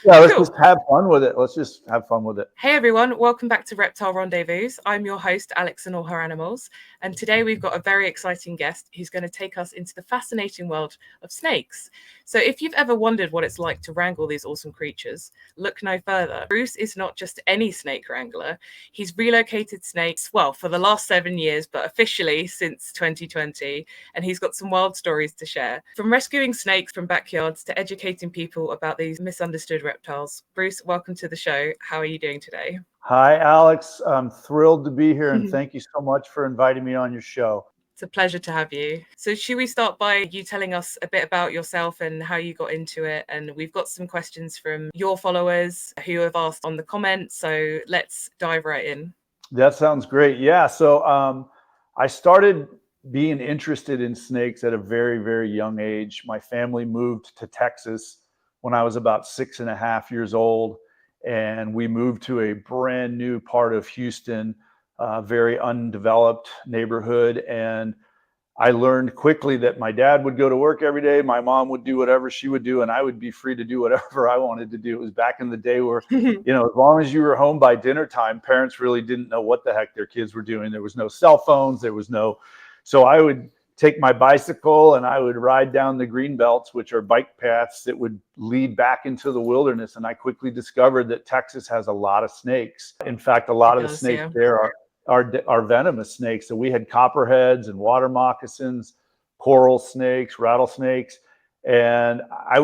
Yeah, let's Cool. just have fun with it. Let's just have fun with it. Hey everyone, welcome back to Reptile Rendezvous. I'm your host, Alex and All Her Animals, and today we've got a very exciting guest who's going to take us into the fascinating world of snakes. So, if you've ever wondered what it's like to wrangle these awesome creatures, look no further. Bruce is not just any snake wrangler, he's relocated snakes, well, for the last 7 years, but officially since 2020, and he's got some wild stories to share. From rescuing snakes from backyards to educating people about these misunderstood reptiles. Bruce, welcome to the show. How are you doing today? Hi, Alex. I'm thrilled to be here, and thank you so much for inviting me on your show. It's a pleasure to have you. So, should we start by you telling us a bit about yourself and how you got into it? And we've got some questions from your followers who have asked on the comments. So, let's dive right in. That sounds great. Yeah. So I started being interested in snakes at a very, very young age. My family moved to Texas when I was about 6.5 years old. And we moved to a brand new part of Houston, very undeveloped neighborhood. And I learned quickly that my dad would go to work every day. My mom would do whatever she would do, and I would be free to do whatever I wanted to do. It was back in the day where, as long as you were home by dinner time, parents really didn't know what the heck their kids were doing. There was no cell phones. So I would take my bicycle and I would ride down the green belts, which are bike paths that would lead back into the wilderness. And I quickly discovered that Texas has a lot of snakes. In fact, a lot It of the does, snakes yeah. there are venomous snakes. So we had copperheads and water moccasins, coral snakes, rattlesnakes, and I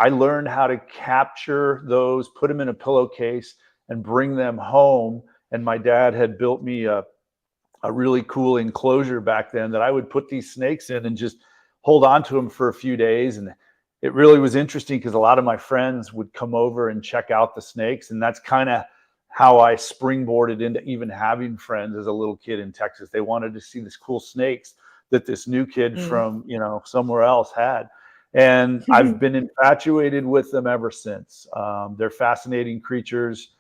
learned how to capture those, put them in a pillowcase, and bring them home. And my dad had built me a really cool enclosure back then that I would put these snakes in and just hold on to them for a few days. And it really was interesting because a lot of my friends would come over and check out the snakes, and that's kind of how I springboarded into even having friends as a little kid in Texas. They wanted to see this cool snakes that this new kid Mm. from, somewhere else had. And I've been infatuated with them ever since. They're fascinating creatures.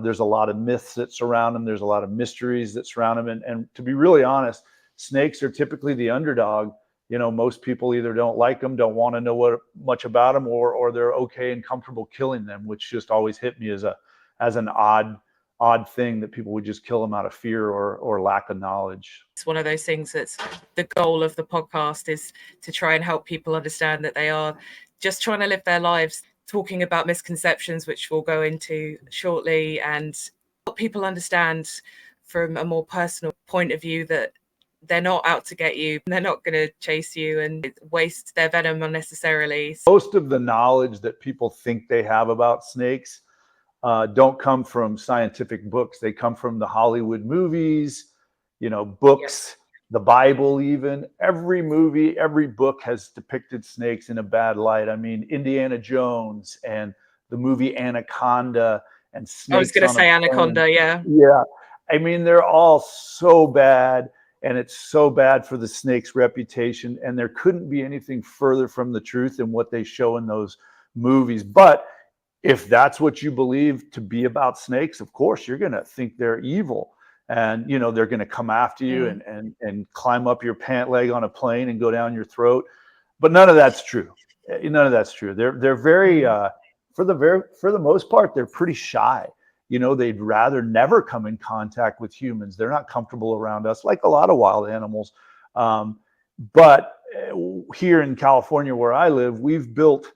There's a lot of myths that surround them. There's a lot of mysteries that surround them. And to be really honest, snakes are typically the underdog. Most people either don't like them, don't want to know much about them, or they're okay and comfortable killing them, which just always hit me as an odd thing that people would just kill them out of fear or lack of knowledge. It's one of those things that's the goal of the podcast is to try and help people understand that they are just trying to live their lives, talking about misconceptions, which we'll go into shortly, and help people understand from a more personal point of view that they're not out to get you, they're not going to chase you and waste their venom unnecessarily. Most of the knowledge that people think they have about snakes don't come from scientific books. They come from the Hollywood movies, books, the Bible, even. Every movie, every book has depicted snakes in a bad light. I mean, Indiana Jones and the movie Anaconda and I was Snakes going to on a say Plane. Anaconda, yeah. Yeah. I mean, they're all so bad, and it's so bad for the snake's reputation. And there couldn't be anything further from the truth than what they show in those movies. But if that's what you believe to be about snakes, of course, you're going to think they're evil. And, they're going to come after you and climb up your pant leg on a plane and go down your throat. But none of that's true. None of that's true. They're very, for the most part, they're pretty shy. They'd rather never come in contact with humans. They're not comfortable around us, like a lot of wild animals. But here in California, where I live, we've built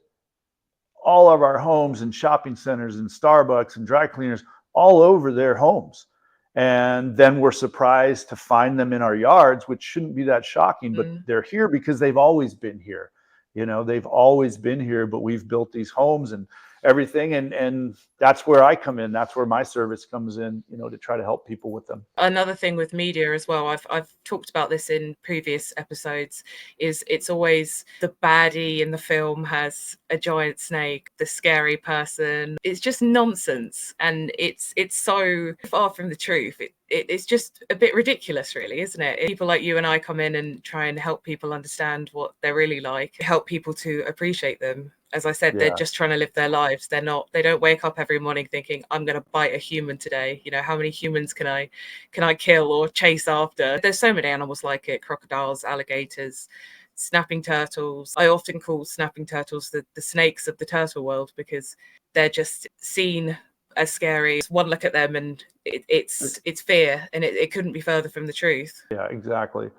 all of our homes and shopping centers and Starbucks and dry cleaners all over their homes. And then we're surprised to find them in our yards, which shouldn't be that shocking, but they're here because they've always been here. They've always been here, but we've built these homes and everything. And that's where I come in. That's where my service comes in, to try to help people with them. Another thing with media as well, I've talked about this in previous episodes, is it's always the baddie in the film has a giant snake, the scary person. It's just nonsense, and it's so far from the truth. It's just a bit ridiculous, really, isn't it? People like you and I come in and try and help people understand what they're really like, help people to appreciate them. As I said, they're just trying to live their lives. They don't wake up every morning thinking, I'm going to bite a human today. How many humans can I kill or chase after? There's so many animals like it, crocodiles, alligators, snapping turtles. I often call snapping turtles the snakes of the turtle world, because they're just seen as scary. One look at them and it's fear, and it couldn't be further from the truth. Yeah, exactly.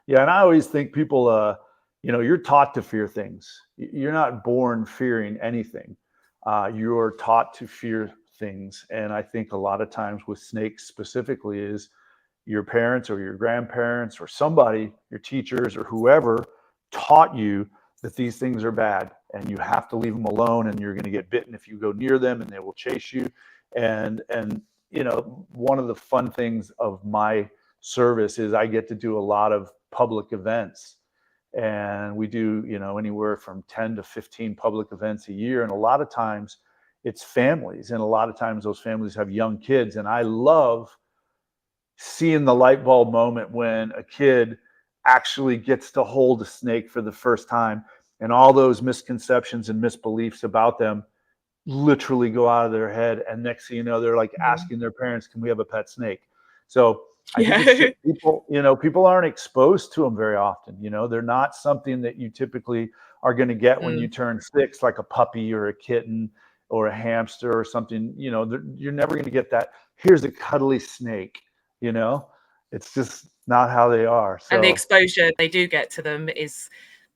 Yeah, and I always think people, you're taught to fear things. You're not born fearing anything. You're taught to fear things, and I think a lot of times with snakes specifically is your parents or your grandparents or somebody, your teachers or whoever, taught you that these things are bad and you have to leave them alone, and you're going to get bitten if you go near them, and they will chase you. And one of the fun things of my service is I get to do a lot of public events, and we do anywhere from 10 to 15 public events a year, and a lot of times it's families, and a lot of times those families have young kids, and I love seeing the light bulb moment when a kid actually gets to hold a snake for the first time, and all those misconceptions and misbeliefs about them literally go out of their head, and next thing you know, they're like asking their parents, can we have a pet snake? So I think it's Yeah. just people aren't exposed to them very often. They're not something that you typically are going to get when you turn 6, like a puppy or a kitten or a hamster or something. You're never going to get that, here's a cuddly snake. It's just not how they are. And the So exposure they do get to them is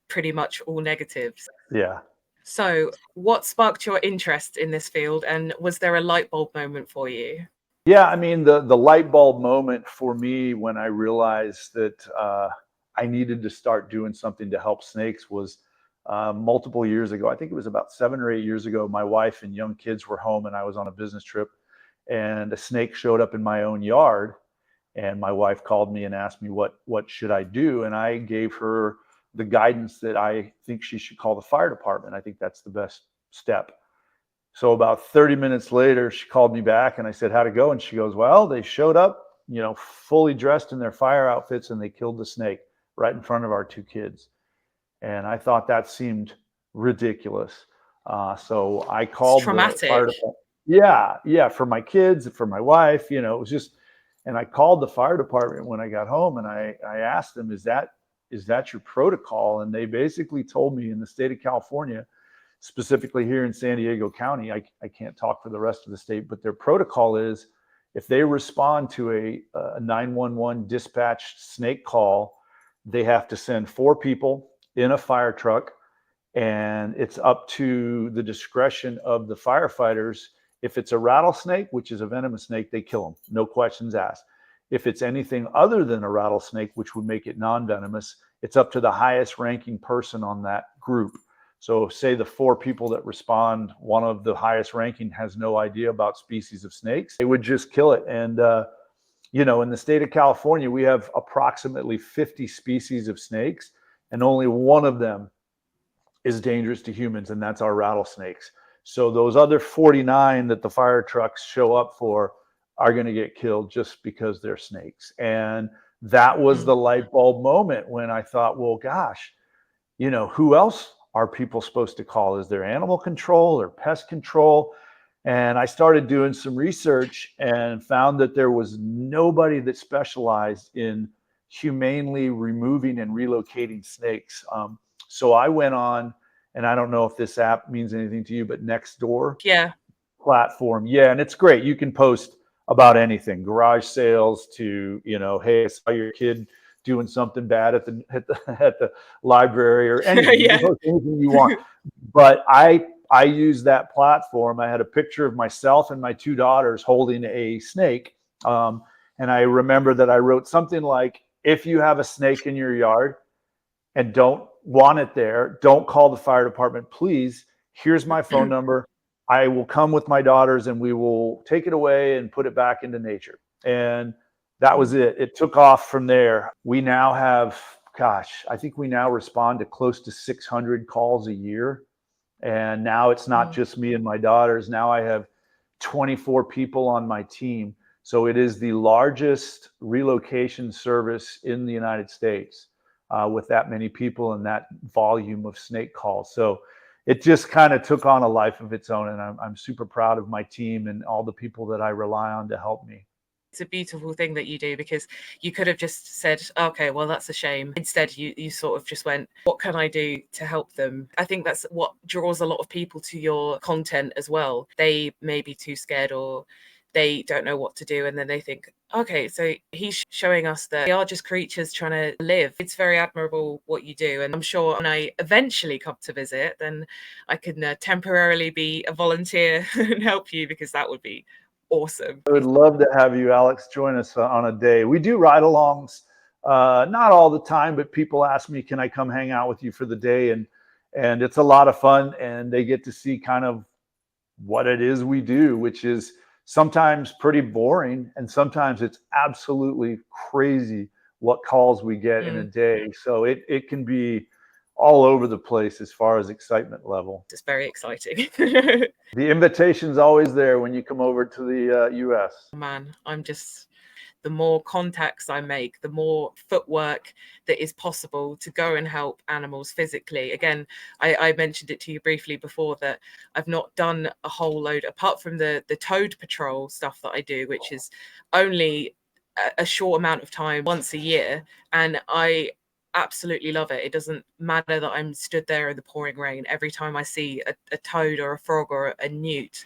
pretty much all negatives. yeah. So what sparked your interest in this field, and was there a light bulb moment for you? Yeah, I mean, the light bulb moment for me when I realized that I needed to start doing something to help snakes was multiple years ago. I think it was about 7 or 8 years ago. My wife and young kids were home, and I was on a business trip, and a snake showed up in my own yard. And my wife called me and asked me what should I do, and I gave her the guidance that I think she should call the fire department. I think that's the best step. So about 30 minutes later, she called me back, and I said, how'd it go? And she goes, well, they showed up, fully dressed in their fire outfits, and they killed the snake right in front of our 2 kids. And I thought that seemed ridiculous. So I It's called the fire traumatic. department. Yeah, for my kids, for my wife, it was just, and I called the fire department when I got home, and I asked them, is that your protocol? And they basically told me, in the state of California, specifically here in San Diego County, I can't talk for the rest of the state, but their protocol is, if they respond to a 911 dispatched snake call, they have to send 4 people in a fire truck, and it's up to the discretion of the firefighters. If it's a rattlesnake, which is a venomous snake, they kill them, no questions asked. If it's anything other than a rattlesnake, which would make it non-venomous, it's up to the highest ranking person on that group. So say the 4 people that respond, one of the highest ranking has no idea about species of snakes, they would just kill it. And, in the state of California, we have approximately 50 species of snakes, and only one of them is dangerous to humans, and that's our rattlesnakes. So those other 49 that the fire trucks show up for are going to get killed just because they're snakes. And that was the light bulb moment when I thought, well, gosh, who else are people supposed to call? Is there animal control or pest control? And I started doing some research and found that there was nobody that specialized in humanely removing and relocating snakes. So I went on, and I don't know if this app means anything to you, but Nextdoor Yeah. platform. Yeah, and it's great. You can post about anything, garage sales to, hey, I saw your kid doing something bad at the library, or anything. You can Yeah. post anything you want. But I use that platform. I had a picture of myself and my 2 daughters holding a snake. And I remember that I wrote something like, if you have a snake in your yard and don't want it there, don't call the fire department, please. Here's my phone number. I will come with my daughters, and we will take it away and put it back into nature. And that was it. It took off from there. We now have, I think we now respond to close to 600 calls a year. And now it's not just me and my daughters. Now I have 24 people on my team. So it is the largest relocation service in the United States, with that many people and that volume of snake calls. So it just kind of took on a life of its own. And I'm super proud of my team and all the people that I rely on to help me. It's a beautiful thing that you do, because you could have just said, okay, well, that's a shame. Instead, you sort of just went, what can I do to help them? I think that's what draws a lot of people to your content as well. They may be too scared, or they don't know what to do, and then they think, okay, so he's showing us that they are just creatures trying to live. It's very admirable what you do, and I'm sure when I eventually come to visit, then I can temporarily be a volunteer and help you, because that would be awesome. I would love to have you, Alex, join us on a day. We do ride-alongs, not all the time, but people ask me, can I come hang out with you for the day? And it's a lot of fun, and they get to see kind of what it is we do, which is sometimes pretty boring, and sometimes it's absolutely crazy what calls we get in a day. So it can be all over the place as far as excitement level. It's very exciting. The invitation's always there when you come over to the US. Man, the more contacts I make, the more footwork that is possible to go and help animals physically. Again, I mentioned it to you briefly before that I've not done a whole load, apart from the toad patrol stuff that I do, which is only a short amount of time once a year. And I absolutely love it. It doesn't matter that I'm stood there in the pouring rain. Every time I see a toad or a frog or a newt,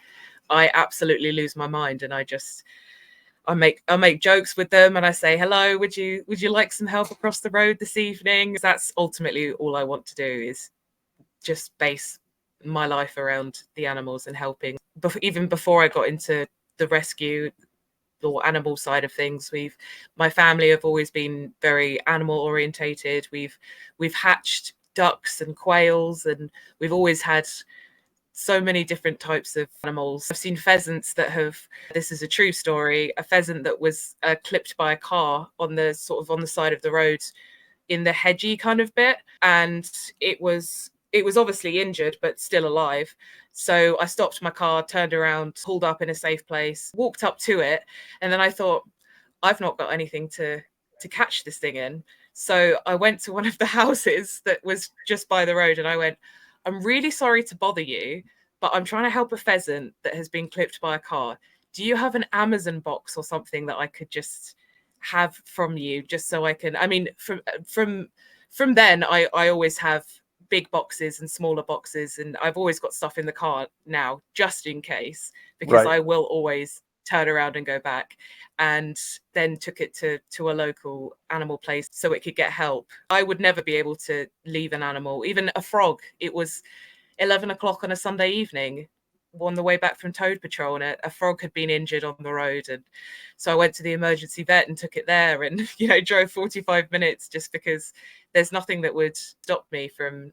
I absolutely lose my mind, and I make jokes with them, and I say, hello, would you like some help across the road this evening? That's ultimately all I want to do, is just base my life around the animals and helping. Even before I got into the rescue or animal side of things, my family have always been very animal orientated. We've hatched ducks and quails, and we've always had so many different types of animals. I've seen pheasants that this is a true story, a pheasant that was clipped by a car on the side of the road in the hedgy kind of bit, and it was obviously injured but still alive. So I stopped my car, turned around, pulled up in a safe place, walked up to it, and then I thought, I've not got anything to catch this thing in. So I went to one of the houses that was just by the road, and I went, I'm really sorry to bother you, but I'm trying to help a pheasant that has been clipped by a car. Do you have an Amazon box or something that I could just have from you, just so I can, I mean, from then, I always have big boxes and smaller boxes, and I've always got stuff in the car now, just in case, because I will always turn around and go back. And then took it to a local animal place so it could get help. I would never be able to leave an animal, even a frog. It was 11 o'clock on a Sunday evening on the way back from toad patrol, and a frog had been injured on the road. And so I went to the emergency vet and took it there, and drove 45 minutes just because there's nothing that would stop me from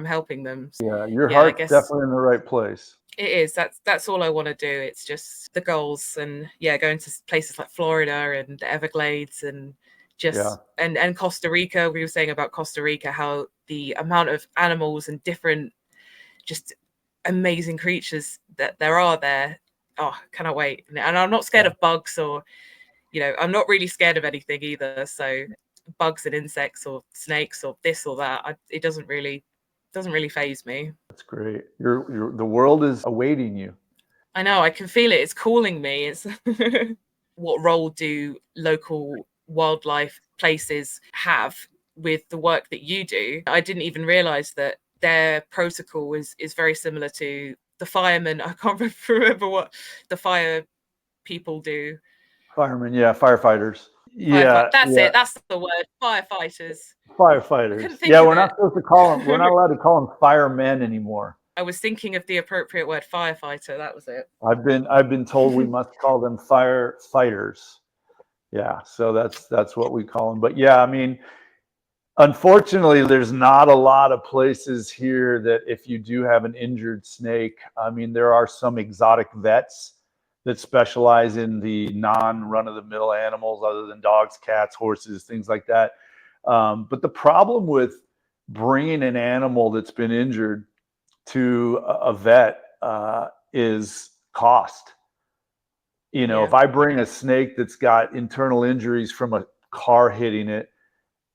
helping them. Yeah, your heart's definitely in the right place. It is. That's all I want to do. It's just the goals, and going to places like Florida and the Everglades, and and Costa Rica. We were saying about Costa Rica, how the amount of animals and different just amazing creatures that there are there. Oh, cannot wait. And I'm not scared of bugs, or I'm not really scared of anything either. So bugs and insects or snakes or this or that, it doesn't really faze me. That's great. The world is awaiting you. I know, I can feel it. It's calling me. It's what role do local wildlife places have with the work that you do? I didn't even realize that their protocol is very similar to the firemen. I can't remember what the fire people do. Firemen, firefighters. Yeah, that's it. That's the word. Firefighters. Firefighters. Yeah, we're not supposed to call them. We're not allowed to call them firemen anymore. I was thinking of the appropriate word, firefighter. That was it. I've been told we must call them firefighters. Yeah, so that's what we call them. But yeah, I mean, unfortunately, there's not a lot of places here that if you do have an injured snake, I mean, there are some exotic vets that specialize in the non-run-of-the-mill animals other than dogs, cats, horses, things like that. But the problem with bringing an animal that's been injured to a vet is cost. If I bring a snake that's got internal injuries from a car hitting it,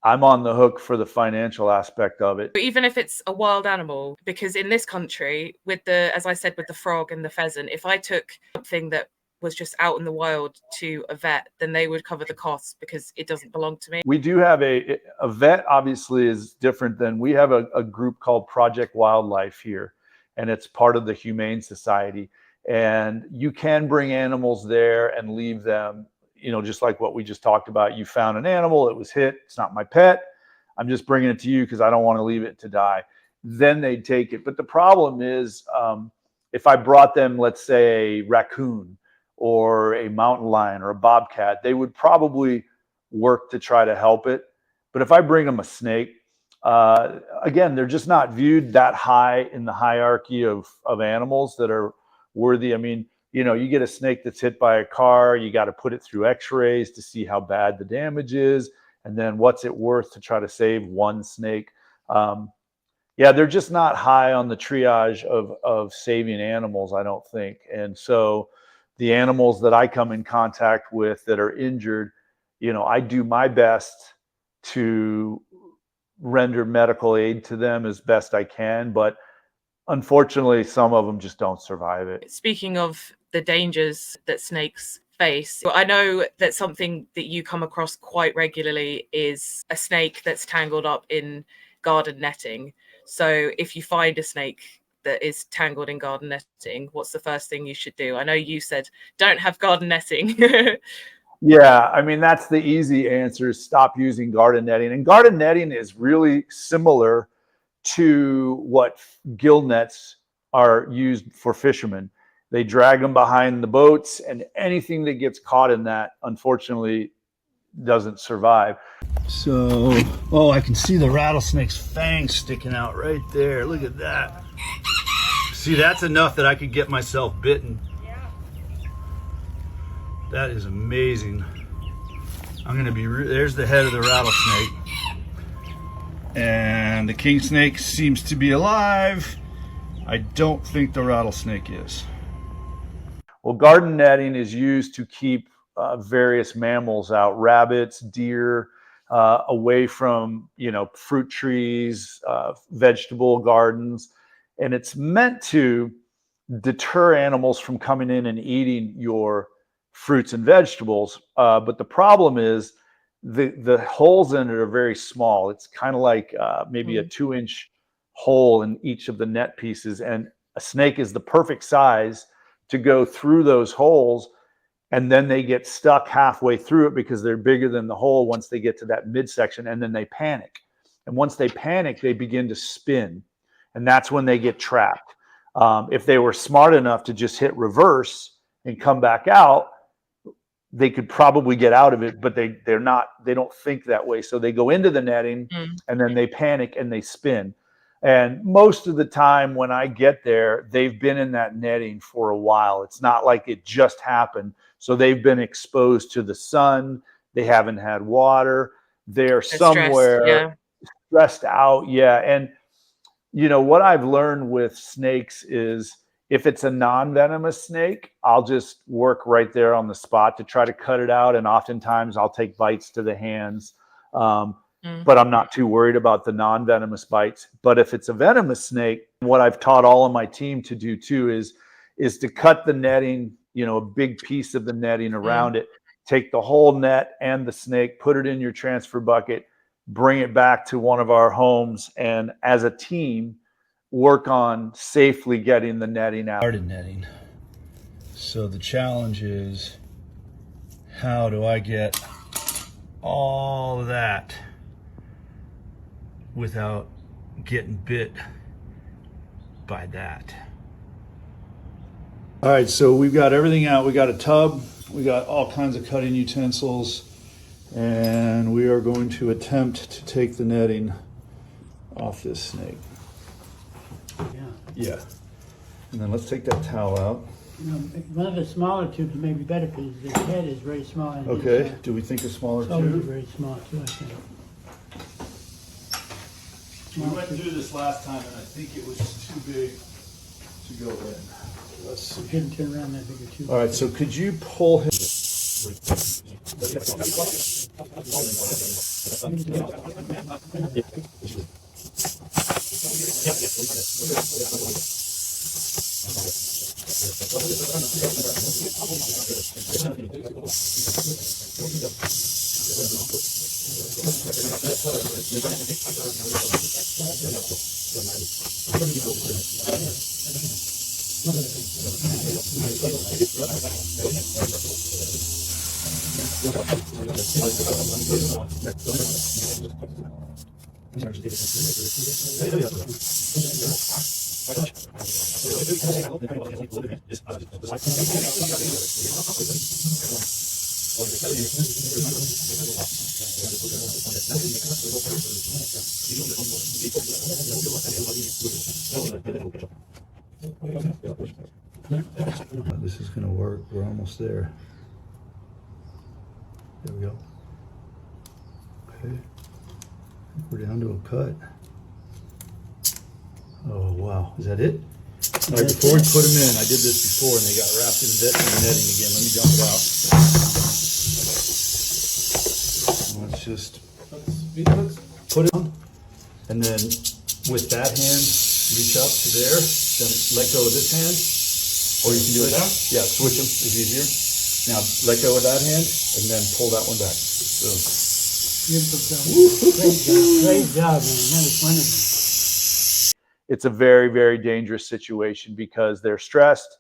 I'm on the hook for the financial aspect of it. Even if it's a wild animal, because in this country, as I said, with the frog and the pheasant, if I took something that was just out in the wild to a vet, then they would cover the costs because it doesn't belong to me. We do have a vet, obviously, is different than, we have a group called Project Wildlife here, and it's part of the Humane Society. And you can bring animals there and leave them, you know, just like what we just talked about. You found an animal, it was hit, it's not my pet, I'm just bringing it to you because I don't want to leave it to die. Then they'd take it. But the problem is, if I brought them, let's say, a raccoon or a mountain lion or a bobcat, they would probably work to try to help it. But if I bring them a snake, again, they're just not viewed that high in the hierarchy of animals that are worthy. I mean, you know, you get a snake that's hit by a car, you got to put it through x-rays to see how bad the damage is. And then what's it worth to try to save one snake? Yeah, they're just not high on the triage of saving animals, I don't think. And so the animals that I come in contact with that are injured, you know, I do my best to render medical aid to them as best I can, but unfortunately, some of them just don't survive it. Speaking of the dangers that snakes face, I know that something that you come across quite regularly is a snake that's tangled up in garden netting. So if you find a snake that is tangled in garden netting, what's the first thing you should do? I know you said don't have garden netting. Yeah, I mean, that's the easy answer, is stop using garden netting. And garden netting is really similar to what gill nets are used for fishermen. They drag them behind the boats, and anything that gets caught in that, unfortunately, doesn't survive. So, oh, I can see the rattlesnake's fangs sticking out right there. Look at that. See, that's enough that I could get myself bitten. That is amazing. I'm gonna be, there's the head of the rattlesnake. And the king snake seems to be alive. I don't think the rattlesnake is. Well, garden netting is used to keep various mammals out, rabbits, deer, away from, you know, fruit trees, vegetable gardens. And it's meant to deter animals from coming in and eating your fruits and vegetables. But the problem is the holes in it are very small. It's kind of like maybe a 2-inch hole in each of the net pieces. And a snake is the perfect size to go through those holes. And then they get stuck halfway through it because they're bigger than the hole once they get to that midsection, and then they panic. And once they panic, they begin to spin. And that's when they get trapped. If they were smart enough to just hit reverse and come back out, they could probably get out of it, but they don't think that way. So they go into the netting and then they panic and they spin. And most of the time when I get there, they've been in that netting for a while. It's not like it just happened. So they've been exposed to the sun. They haven't had water. They're somewhere stressed out. Yeah. And you know, what I've learned with snakes is if it's a non-venomous snake, I'll just work right there on the spot to try to cut it out. And oftentimes I'll take bites to the hands. But I'm not too worried about the non-venomous bites. But if it's a venomous snake, what I've taught all of my team to do too is to cut the netting, you know, a big piece of the netting around it, take the whole net and the snake, put it in your transfer bucket, bring it back to one of our homes, and as a team, work on safely getting the netting out. Garden netting. So the challenge is, how do I get all of that without getting bit by that? All right, so we've got everything out. We got a tub, we got all kinds of cutting utensils, and we are going to attempt to take the netting off this snake. Yeah. And then let's take that towel out. You know, one of the smaller tubes may be better because the head is very small. And okay. Do we think a smaller tube? Is very small too, I think. We went through this last time, and I think it was too big to go in. Let's see. Couldn't turn around that bigger tube. All right. So could you pull him? This is going to work. We're almost there. There we go. Okay. We're down to a cut. Oh, wow. Is that it? All right, before we put them in, I did this before and they got wrapped in the netting again. Let me dump it out. Let's just put it on. And then with that hand, reach up to there, then let go of this hand. Or you can do it that. Yeah, switch them is easier. Now let go of that hand and then pull that one back. So. Beautiful job. Great job, man. That was wonderful. It's a very, very dangerous situation because they're stressed,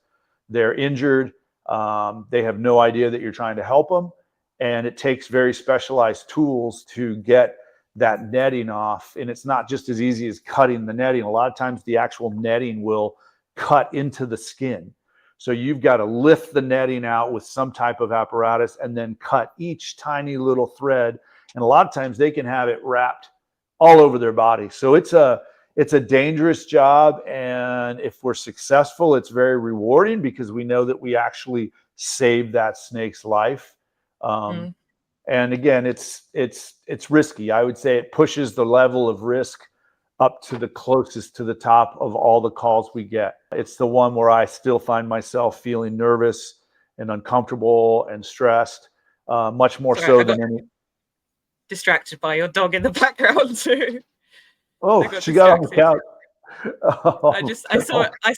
they're injured, they have no idea that you're trying to help them. And it takes very specialized tools to get that netting off. And it's not just as easy as cutting the netting. A lot of times the actual netting will cut into the skin. So you've got to lift the netting out with some type of apparatus and then cut each tiny little thread. And a lot of times they can have it wrapped all over their body. So it's a dangerous job. And if we're successful, it's very rewarding because we know that we actually saved that snake's life. And again, it's risky. I would say it pushes the level of risk up to the closest to the top of all the calls we get. It's the one where I still find myself feeling nervous and uncomfortable and stressed, much more so than any. Distracted by your dog in the background too. Oh, she got on the couch. Oh, I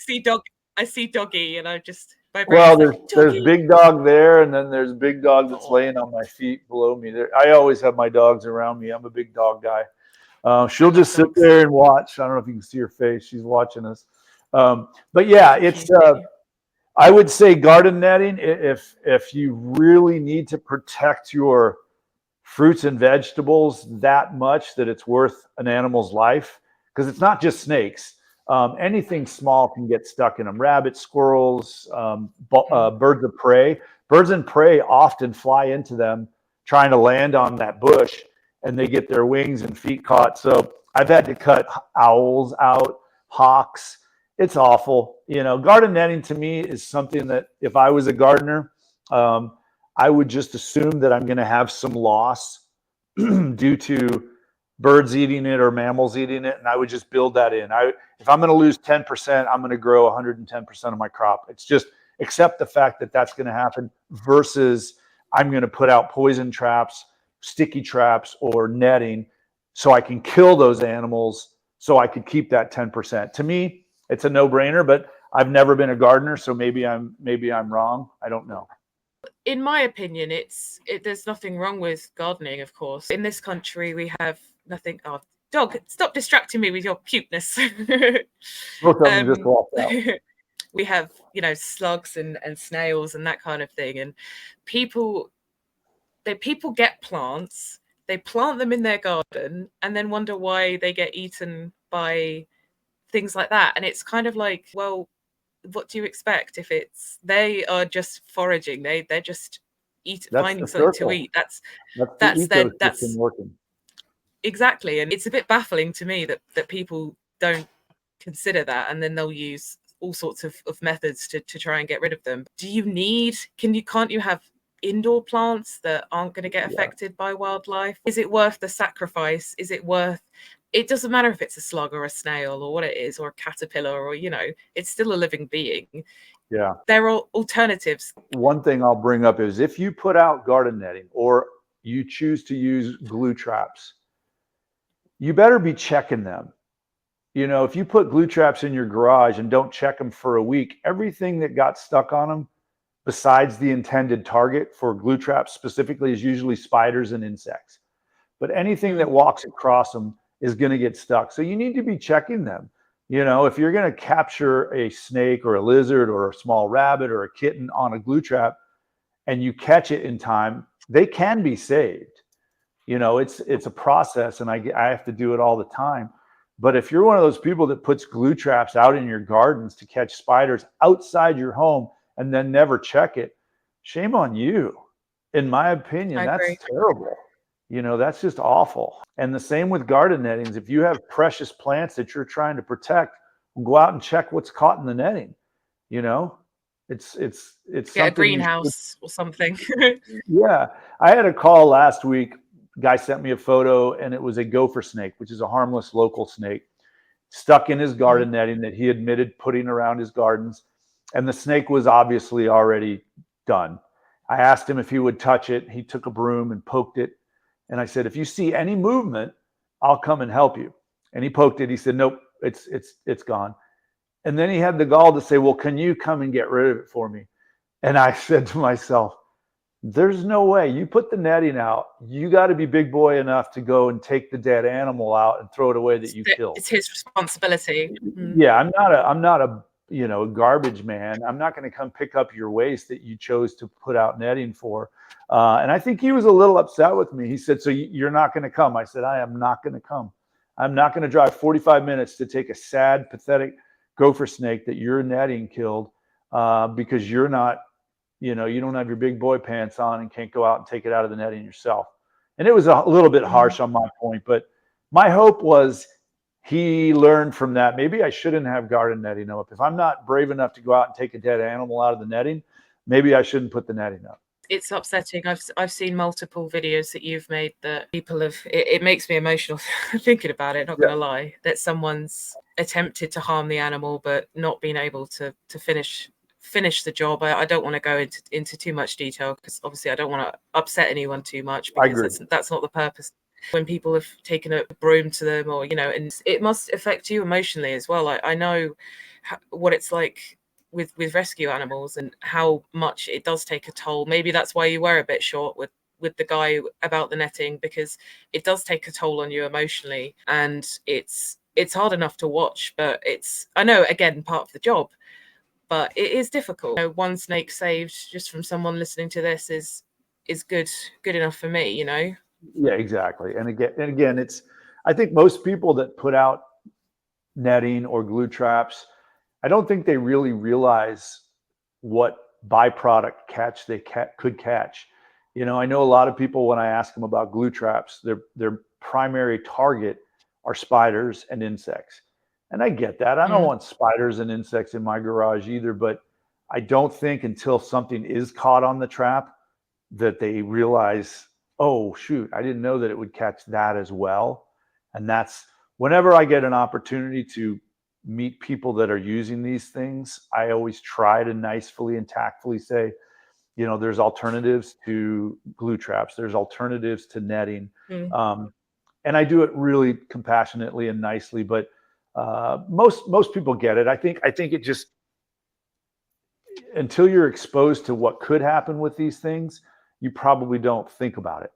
see doggy, and I just. Well, there's big dog there, and then there's big dog that's laying on my feet below me. I always have my dogs around me. I'm a big dog guy. She'll just sit there and watch. I don't know if you can see her face. She's watching us. But yeah, it's. I would say garden netting. If you really need to protect your fruits and vegetables that much that it's worth an animal's life, because it's not just snakes. Anything small can get stuck in them. Rabbits, squirrels, birds of prey. Birds of prey often fly into them trying to land on that bush, and they get their wings and feet caught. So I've had to cut owls out, hawks. It's awful. You know, garden netting to me is something that if I was a gardener, I would just assume that I'm going to have some loss due to birds eating it or mammals eating it, and I would just build that in. If I'm going to lose 10%, I'm going to grow 110% of my crop. It's just accept the fact that that's going to happen versus I'm going to put out poison traps, sticky traps, or netting so I can kill those animals so I could keep that 10%. To me, it's a no-brainer, but I've never been a gardener, so maybe I'm wrong. I don't know. In my opinion, there's nothing wrong with gardening, of course. In this country, we have nothing. Oh, dog, stop distracting me with your cuteness. Both of them just walked out. We have, slugs and snails and that kind of thing. And people get plants, they plant them in their garden, and then wonder why they get eaten by things like that. And it's kind of like, well, what do you expect if they are just foraging? They're just finding something to eat. That's working. Exactly. And it's a bit baffling to me that people don't consider that, and then they'll use all sorts of methods to try and get rid of them. Can't you have indoor plants that aren't going to get affected by wildlife? Is it worth the sacrifice? It doesn't matter if it's a slug or a snail or what it is, or a caterpillar, or, it's still a living being. Yeah. There are alternatives. One thing I'll bring up is if you put out garden netting or you choose to use glue traps, you better be checking them. You know, if you put glue traps in your garage and don't check them for a week, everything that got stuck on them, besides the intended target for glue traps specifically, is usually spiders and insects. But anything that walks across them is going to get stuck. So you need to be checking them. You know, if you're going to capture a snake or a lizard or a small rabbit or a kitten on a glue trap and you catch it in time, they can be saved. You know, it's a process, and I have to do it all the time. But if you're one of those people that puts glue traps out in your gardens to catch spiders outside your home and then never check it, shame on you. In my opinion, I that's agree. terrible. You know, that's just awful. And the same with garden nettings. If you have precious plants that you're trying to protect, go out and check what's caught in the netting. You know, it's Get a something you should. greenhouse or something. Yeah. I had a call last week. Guy sent me a photo, and it was a gopher snake, which is a harmless local snake, stuck in his garden netting that he admitted putting around his gardens. And the snake was obviously already done. I asked him if he would touch it. He took a broom and poked it. And I said, if you see any movement, I'll come and help you. And he poked it. He said, nope, it's gone. And then he had the gall to say, well, can you come and get rid of it for me? And I said to myself, there's no way. You put the netting out, you got to be big boy enough to go and take the dead animal out and throw it away that you killed. It's his responsibility. Yeah, I'm not a garbage man. I'm not going to come pick up your waste that you chose to put out netting for. And I think he was a little upset with me. He said, so you're not going to come? I said, I am not going to come. I'm not going to drive 45 minutes to take a sad, pathetic gopher snake that your netting killed because you're not, you don't have your big boy pants on and can't go out and take it out of the netting yourself. And it was a little bit harsh on my point, but my hope was he learned from that. Maybe I shouldn't have garden netting up. If I'm not brave enough to go out and take a dead animal out of the netting, maybe I shouldn't put the netting up. It's upsetting. I've seen multiple videos that you've made that people have. It makes me emotional thinking about it. Not gonna lie, that someone's attempted to harm the animal but not been able to finish the job. I don't want to go into too much detail because obviously I don't want to upset anyone too much because that's not the purpose. When people have taken a broom to them, or and it must affect you emotionally as well. I know what it's like with rescue animals and how much it does take a toll. Maybe that's why you were a bit short with the guy about the netting, because it does take a toll on you emotionally, and it's hard enough to watch, but I know, again, part of the job, but it is difficult. One snake saved just from someone listening to this is good enough for me, Yeah, exactly. And again, I think most people that put out netting or glue traps, I don't think they really realize what byproduct catch they could catch. I know a lot of people, when I ask them about glue traps, their primary target are spiders and insects. And I get that. I don't want spiders and insects in my garage either, but I don't think until something is caught on the trap that they realize, oh, shoot, I didn't know that it would catch that as well. And that's whenever I get an opportunity to meet people that are using these things, I always try to nicely and tactfully say, there's alternatives to glue traps. There's alternatives to netting. And I do it really compassionately and nicely, but most people get it. I think it just, until you're exposed to what could happen with these things, you probably don't think about it.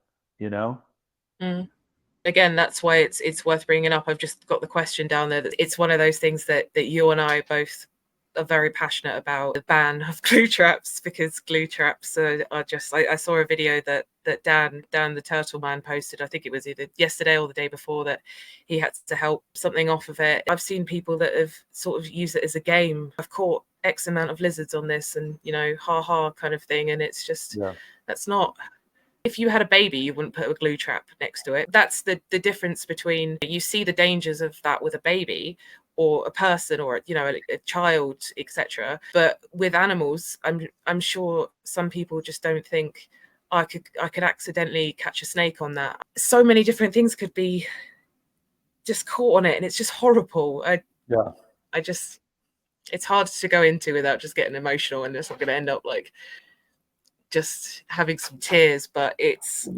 Again, that's why it's worth bringing up. I've just got the question down there that it's one of those things that you and I both are very passionate about, the ban of glue traps, because glue traps are just, I saw a video that Dan the Turtle Man posted. I think it was either yesterday or the day before, that he had to help something off of it. I've seen people that have sort of used it as a game. I've caught X amount of lizards on this, and ha ha kind of thing. And it's just, that's not. If you had a baby, you wouldn't put a glue trap next to it. That's the difference between, you see the dangers of that with a baby or a person, or a child, etc. But with animals, I'm sure some people just don't think, I could accidentally catch a snake on that. So many different things could be just caught on it, and it's just horrible. It's hard to go into without just getting emotional, and it's not going to end up like just having some tears, but it's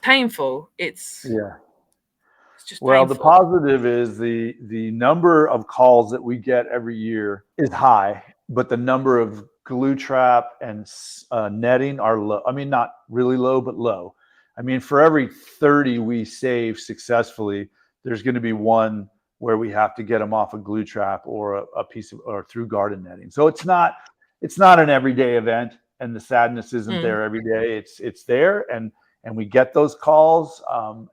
painful. It's just Well, the painful. positive is the number of calls that we get every year is high, but the number of glue trap and netting are low. I mean, not really low, but low. I mean, for every 30 we save successfully, there's going to be one where we have to get them off a glue trap or a piece of, or through garden netting. So it's not an everyday event, and the sadness isn't there every day. It's there, and we get those calls,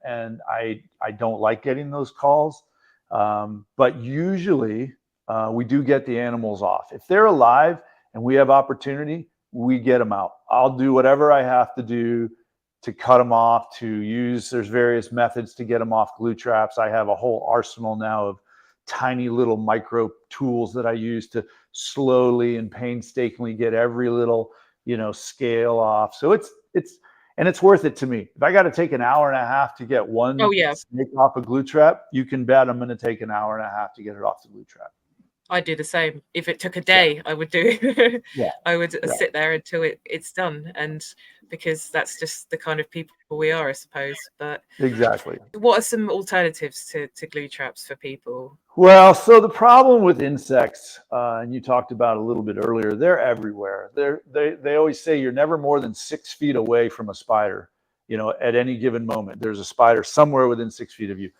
and I don't like getting those calls, but usually we do get the animals off. If they're alive and we have opportunity, we get them out. I'll do whatever I have to do to cut them off, to use, there's various methods to get them off glue traps. I have a whole arsenal now of tiny little micro tools that I use to slowly and painstakingly get every little, scale off. So it's worth it to me. If I got to take an hour and a half to get one snake off a glue trap, you can bet I'm going to take an hour and a half to get it off the glue trap. I do the same. If it took a day, I would do. I would sit there until it's done, and because that's just the kind of people we are, I suppose. But exactly. What are some alternatives to glue traps for people? Well, so the problem with insects, and you talked about a little bit earlier, they're everywhere. They always say you're never more than 6 feet away from a spider. At any given moment, there's a spider somewhere within 6 feet of you.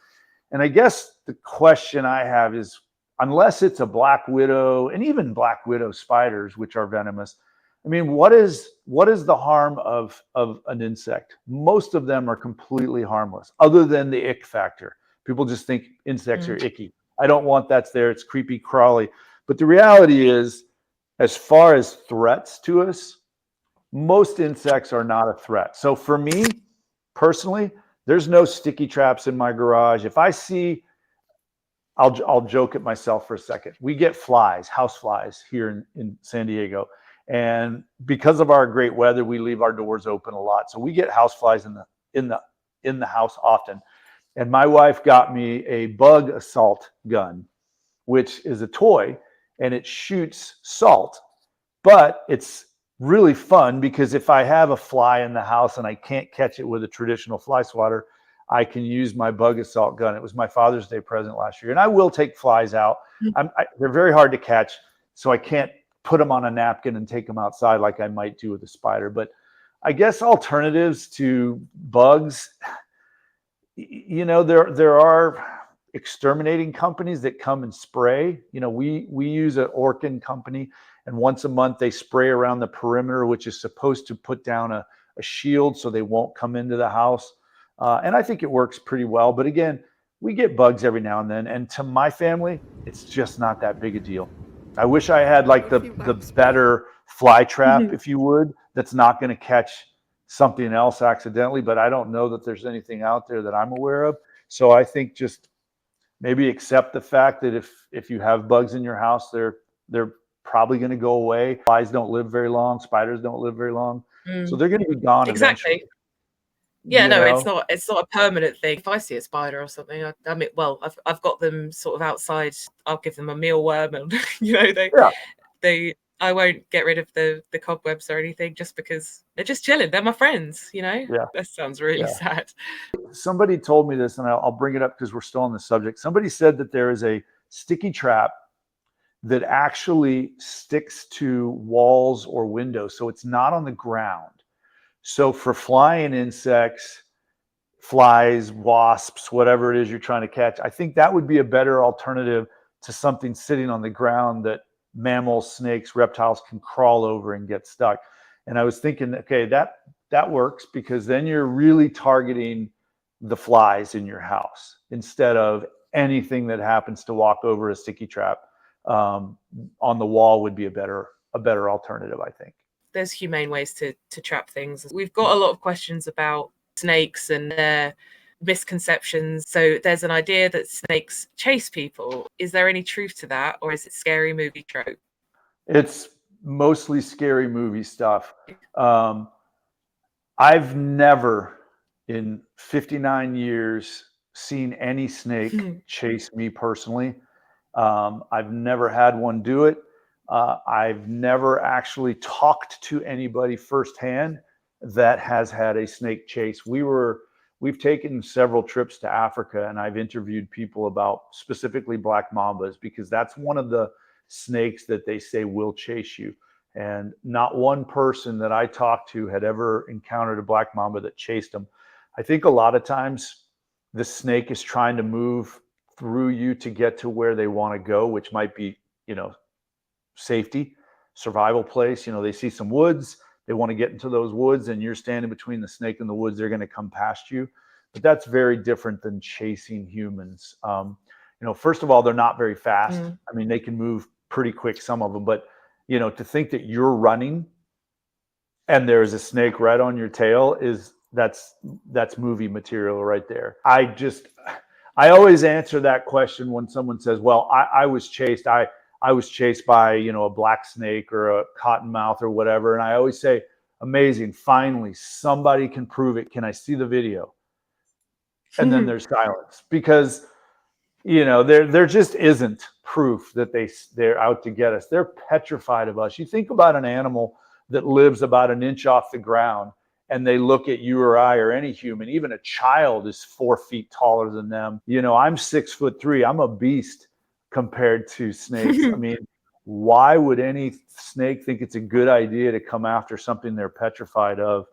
And I guess the question I have is, unless it's a black widow, and even black widow spiders, which are venomous, I mean, what is the harm of an insect? Most of them are completely harmless, other than the ick factor. People just think insects are icky. I don't want that's there. It's creepy, crawly. But the reality is, as far as threats to us, most insects are not a threat. So for me, personally, there's no sticky traps in my garage. If I see, I'll joke at myself for a second. We get flies, house flies here in San Diego. And because of our great weather, we leave our doors open a lot. So we get house flies in the house often. And my wife got me a bug assault gun, which is a toy, and it shoots salt. But it's really fun because if I have a fly in the house and I can't catch it with a traditional fly swatter, I can use my bug assault gun. It was my Father's Day present last year. And I will take flies out. They're very hard to catch, so I can't put them on a napkin and take them outside like I might do with a spider. But I guess alternatives to bugs, there are exterminating companies that come and spray. We use an Orkin company, and once a month they spray around the perimeter, which is supposed to put down a shield so they won't come into the house. And I think it works pretty well. But again, we get bugs every now and then. And to my family, it's just not that big a deal. I wish I had like the better fly trap, if you would, that's not going to catch something else accidentally. But I don't know that there's anything out there that I'm aware of. So I think just maybe accept the fact that if you have bugs in your house, they're probably going to go away. Flies don't live very long. Spiders don't live very long. So they're going to be gone eventually. Yeah, no, it's not a permanent thing. If I see a spider or something, I mean, well, I've got them sort of outside. I'll give them a mealworm, and I won't get rid of the cobwebs or anything just because they're just chilling. They're my friends, Yeah. That sounds really sad. Somebody told me this, and I'll bring it up because we're still on the subject. Somebody said that there is a sticky trap that actually sticks to walls or windows, so it's not on the ground. So for flying insects, flies, wasps, whatever it is you're trying to catch, I think that would be a better alternative to something sitting on the ground that mammals, snakes, reptiles can crawl over and get stuck. And I was thinking, okay, that works because then you're really targeting the flies in your house instead of anything that happens to walk over a sticky trap on the wall would be a better alternative, I think. There's humane ways to trap things. We've got a lot of questions about snakes and their misconceptions. So there's an idea that snakes chase people. Is there any truth to that, or is it scary movie trope? It's mostly scary movie stuff. I've never in 59 years seen any snake chase me personally. I've never had one do it. I've never actually talked to anybody firsthand that has had a snake chase. We were we've taken several trips to Africa, and I've interviewed people about specifically black mambas, because that's one of the snakes that they say will chase you. And not one person that I talked to had ever encountered a black mamba that chased them. I think a lot of times the snake is trying to move through you to get to where they want to go, which might be, safety, survival place. They see some woods, they want to get into those woods, and you're standing between the snake and the woods, they're going to come past you. But that's very different than chasing humans. First of all, they're not very fast. I mean, they can move pretty quick, some of them, but to think that you're running and there's a snake right on your tail that's movie material right there. I always answer that question when someone says, well, I was chased. I was chased by, a black snake or a cottonmouth or whatever. And I always say, amazing. Finally, somebody can prove it. Can I see the video? And then there's silence, because, there just isn't proof that they're out to get us. They're petrified of us. You think about an animal that lives about an inch off the ground, and they look at you or I or any human, even a child is 4 feet taller than them. I'm 6'3". I'm a beast compared to snakes. I mean, why would any snake think it's a good idea to come after something they're petrified of?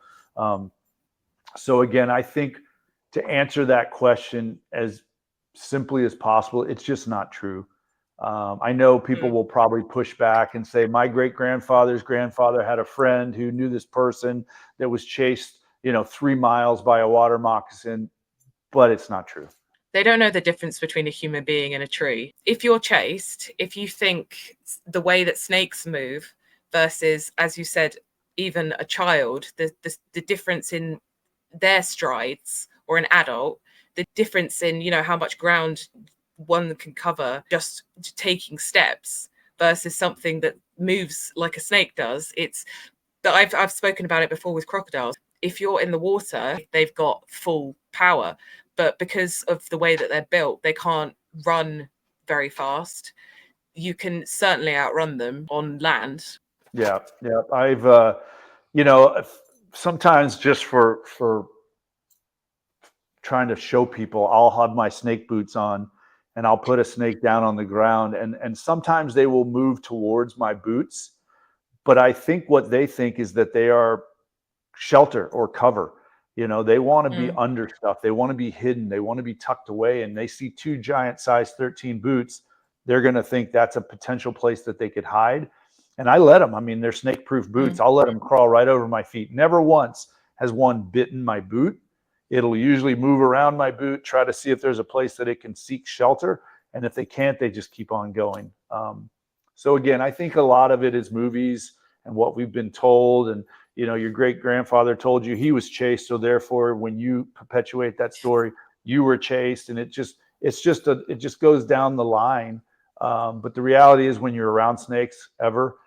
So again, I think to answer that question as simply as possible, it's just not true. I know people will probably push back and say, my great-grandfather's grandfather had a friend who knew this person that was chased, 3 miles by a water moccasin, but it's not true. They don't know the difference between a human being and a tree. If you're chased, if you think the way that snakes move versus, as you said, even a child, the difference in their strides, or an adult, the difference in, how much ground one can cover just taking steps versus something that moves like a snake does. It's that I've spoken about it before with crocodiles. If you're in the water, they've got full power, but because of the way that they're built, they can't run very fast. You can certainly outrun them on land. Yeah. I've sometimes just for trying to show people, I'll have my snake boots on and I'll put a snake down on the ground, and sometimes they will move towards my boots, but I think what they think is that they are shelter or cover. They want to be under stuff, they want to be hidden, they want to be tucked away, and they see 2 giant size 13 boots, they're going to think that's a potential place that they could hide. And I let them. I mean, they're snake proof boots. I'll let them crawl right over my feet. Never once has one bitten my boot. It'll usually move around my boot, try to see if there's a place that it can seek shelter. And if they can't, they just keep on going. So again, I think a lot of it is movies and what we've been told. And, your great grandfather told you he was chased. So therefore, when you perpetuate that story, you were chased. And it just goes down the line. But the reality is, when you're around snakes ever,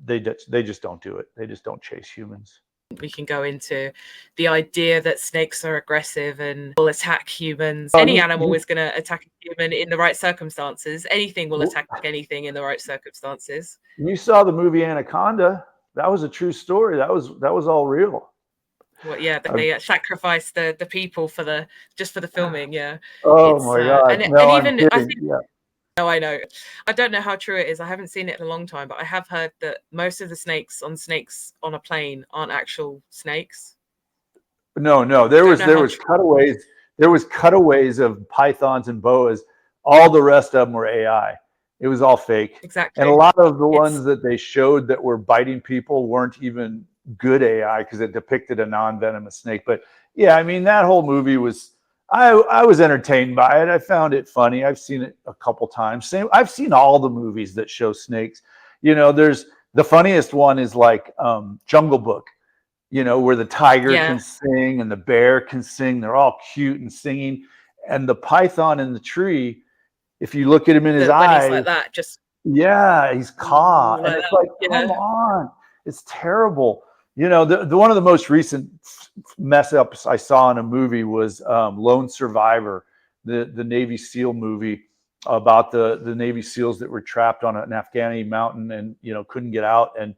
they just don't do it. They just don't chase humans. We can go into the idea that snakes are aggressive and will attack humans. Any animal is going to attack a human in the right circumstances. Anything will attack anything in the right circumstances. You saw the movie Anaconda. That was a true story. That was all real. Well, yeah, they sacrificed the people for the filming. Yeah. Oh my God! And even I think. Yeah. No, I know. I don't know how true it is. I haven't seen it in a long time, but I have heard that most of the snakes on a plane aren't actual snakes. No. There was cutaways. There was cutaways of pythons and boas. All the rest of them were AI. It was all fake. Exactly. And a lot of the ones that they showed that were biting people weren't even good AI, because it depicted a non-venomous snake. But yeah, I mean, that whole movie was. I was entertained by it. I found it funny. I've seen it a couple times. I've seen all the movies that show snakes. There's the funniest one is like Jungle Book, where the tiger can sing and the bear can sing. They're all cute and singing. And the python in the tree, if you look at him in his eyes, he's like that, he's calm. And it's like, come on, it's terrible. The one of the most recent mess ups I saw in a movie was Lone Survivor, the Navy SEAL movie about the Navy SEALs that were trapped on an Afghani mountain and couldn't get out. And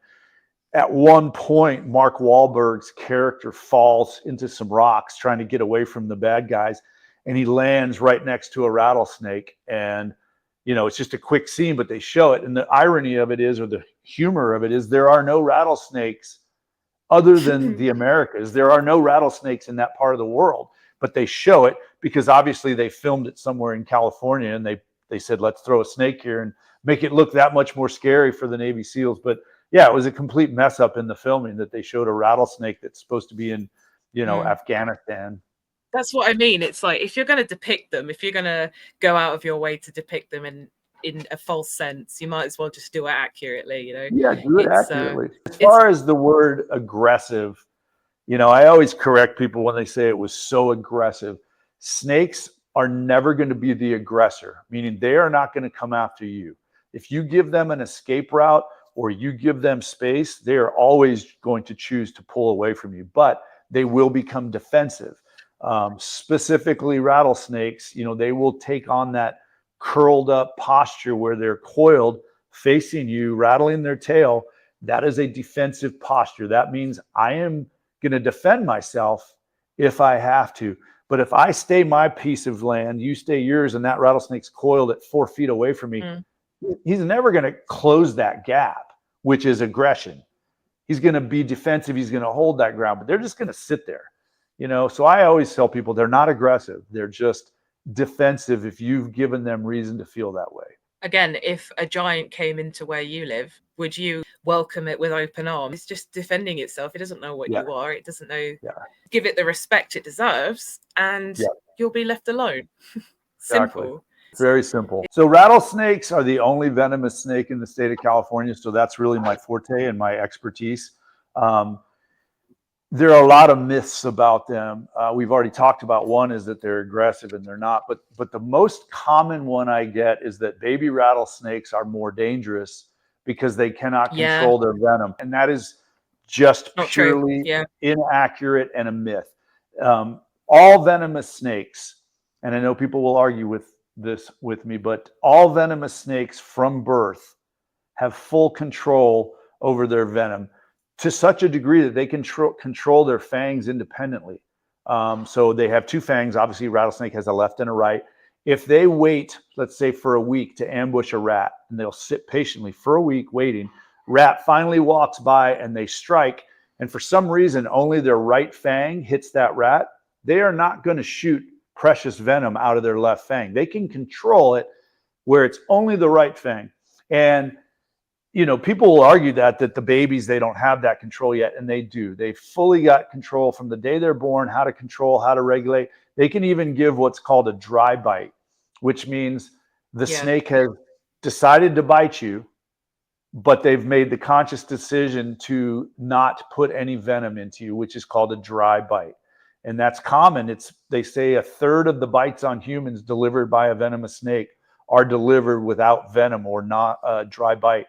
at one point, Mark Wahlberg's character falls into some rocks trying to get away from the bad guys, and he lands right next to a rattlesnake. And it's just a quick scene, but they show it. And the irony of it is, or the humor of it is, there are no rattlesnakes other than the Americas. There are no rattlesnakes in that part of the world, but they show it because obviously they filmed it somewhere in California, and they said, let's throw a snake here and make it look that much more scary for the Navy SEALs. But yeah, it was a complete mess up in the filming that they showed a rattlesnake that's supposed to be in, Afghanistan. That's what I mean. It's like, if you're going to depict them, if you're going to go out of your way to depict them in a false sense, you might as well just do it accurately, Yeah, do it accurately. As far as the word aggressive, I always correct people when they say it was so aggressive. Snakes are never going to be the aggressor, meaning they are not going to come after you. If you give them an escape route or you give them space, they are always going to choose to pull away from you, but they will become defensive. Specifically rattlesnakes, they will take on that curled up posture where they're coiled facing you, rattling their tail. That is a defensive posture. That means I am going to defend myself if I have to. But if I stay my piece of land, you stay yours, and that rattlesnake's coiled at 4 feet away from me, he's never going to close that gap, which is aggression. He's going to be defensive. He's going to hold that ground, but they're just going to sit there. So I always tell people they're not aggressive. They're just defensive if you've given them reason to feel that way. Again, if a giant came into where you live, would you welcome it with open arms? It's just defending itself. It doesn't know what you are. It doesn't know. Give it the respect it deserves, and you'll be left alone. Simple. Exactly. Very simple. So rattlesnakes are the only venomous snake in the state of California. So that's really my forte and my expertise. There are a lot of myths about them. We've already talked about one is that they're aggressive, and they're not. But the most common one I get is that baby rattlesnakes are more dangerous because they cannot control their venom. And that is just purely inaccurate and a myth. All venomous snakes, and I know people will argue with this with me, but all venomous snakes from birth have full control over their venom, to such a degree that they can control their fangs independently. So they have 2 fangs. Obviously, rattlesnake has a left and a right. If they wait, let's say for a week, to ambush a rat, and they'll sit patiently for a week waiting, rat finally walks by and they strike, and for some reason only their right fang hits that rat, they are not going to shoot precious venom out of their left fang. They can control it where it's only the right fang. And people will argue that the babies, they don't have that control yet, and they do. They fully got control from the day they're born, how to control, how to regulate. They can even give what's called a dry bite, which means the snake has decided to bite you, but they've made the conscious decision to not put any venom into you, which is called a dry bite. And that's common. They say 1/3 of the bites on humans delivered by a venomous snake are delivered without venom or not a dry bite.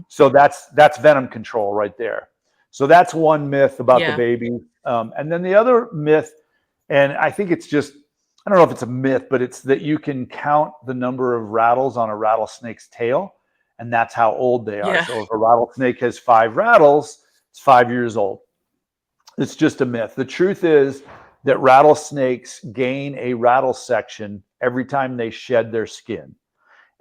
So that's venom control right there. So that's one myth about the baby. And then the other myth, and I think it's just, I don't know if it's a myth, but it's that you can count the number of rattles on a rattlesnake's tail, and that's how old they are. So if a rattlesnake has 5 rattles, it's 5 years old. It's just a myth. The truth is that rattlesnakes gain a rattle section every time they shed their skin.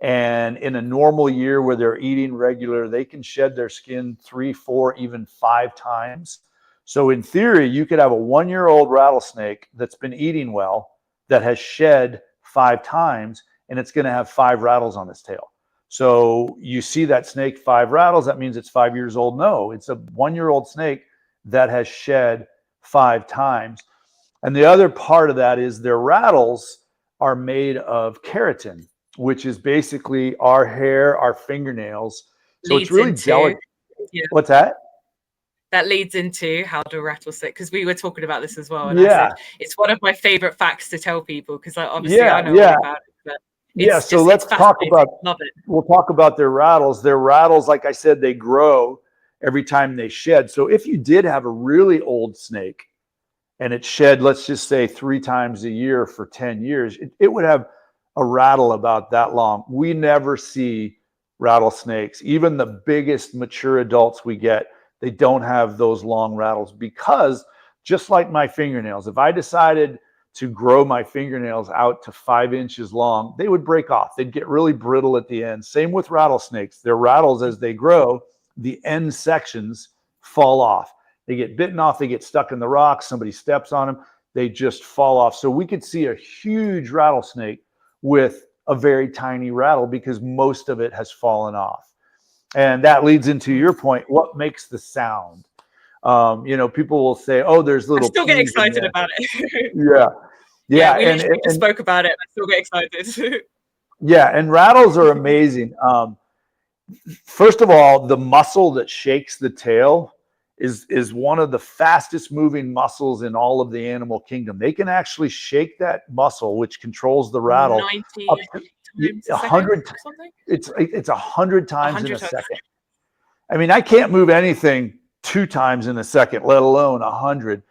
And in a normal year where they're eating regular, they can shed their skin 3, 4, even 5 times. So in theory, you could have a 1-year-old rattlesnake that's been eating well that has shed 5 times, and it's going to have 5 rattles on its tail. So you see that snake, 5 rattles, that means it's 5 years old. No, it's a 1-year-old snake that has shed 5 times. And the other part of that is their rattles are made of keratin, which is basically our hair, our fingernails. So it's really delicate. What's that? That leads into how to rattlesnake, because we were talking about this as well. And I said, it's one of my favorite facts to tell people, because obviously I know all about it. But so let's talk about, we'll talk about their rattles. Their rattles, like I said, they grow every time they shed. So if you did have a really old snake and it shed, let's just say 3 times a year for 10 years, it would have a rattle about that long. We never see rattlesnakes. Even the biggest mature adults we get, they don't have those long rattles, because just like my fingernails, if I decided to grow my fingernails out to 5 inches long, they would break off. They'd get really brittle at the end. Same with rattlesnakes. Their rattles, as they grow, the end sections fall off. They get bitten off, they get stuck in the rocks, somebody steps on them, they just fall off. So we could see a huge rattlesnake with a very tiny rattle because most of it has fallen off. And that leads into your point, what makes the sound? You know, people will say, oh, there's I little still get peas in excited there. about it. Yeah. Yeah, Yeah. we literally just And spoke about it. I still get excited. yeah, and rattles are amazing. First of all, the muscle that shakes the tail is one of the fastest moving muscles in all of the animal kingdom. They can actually shake that muscle, which controls the rattle, 90 up to times a second 100. or something? It's 100 times in 100 a times. second. I mean, I can't move anything 2 times in a second, let alone 100.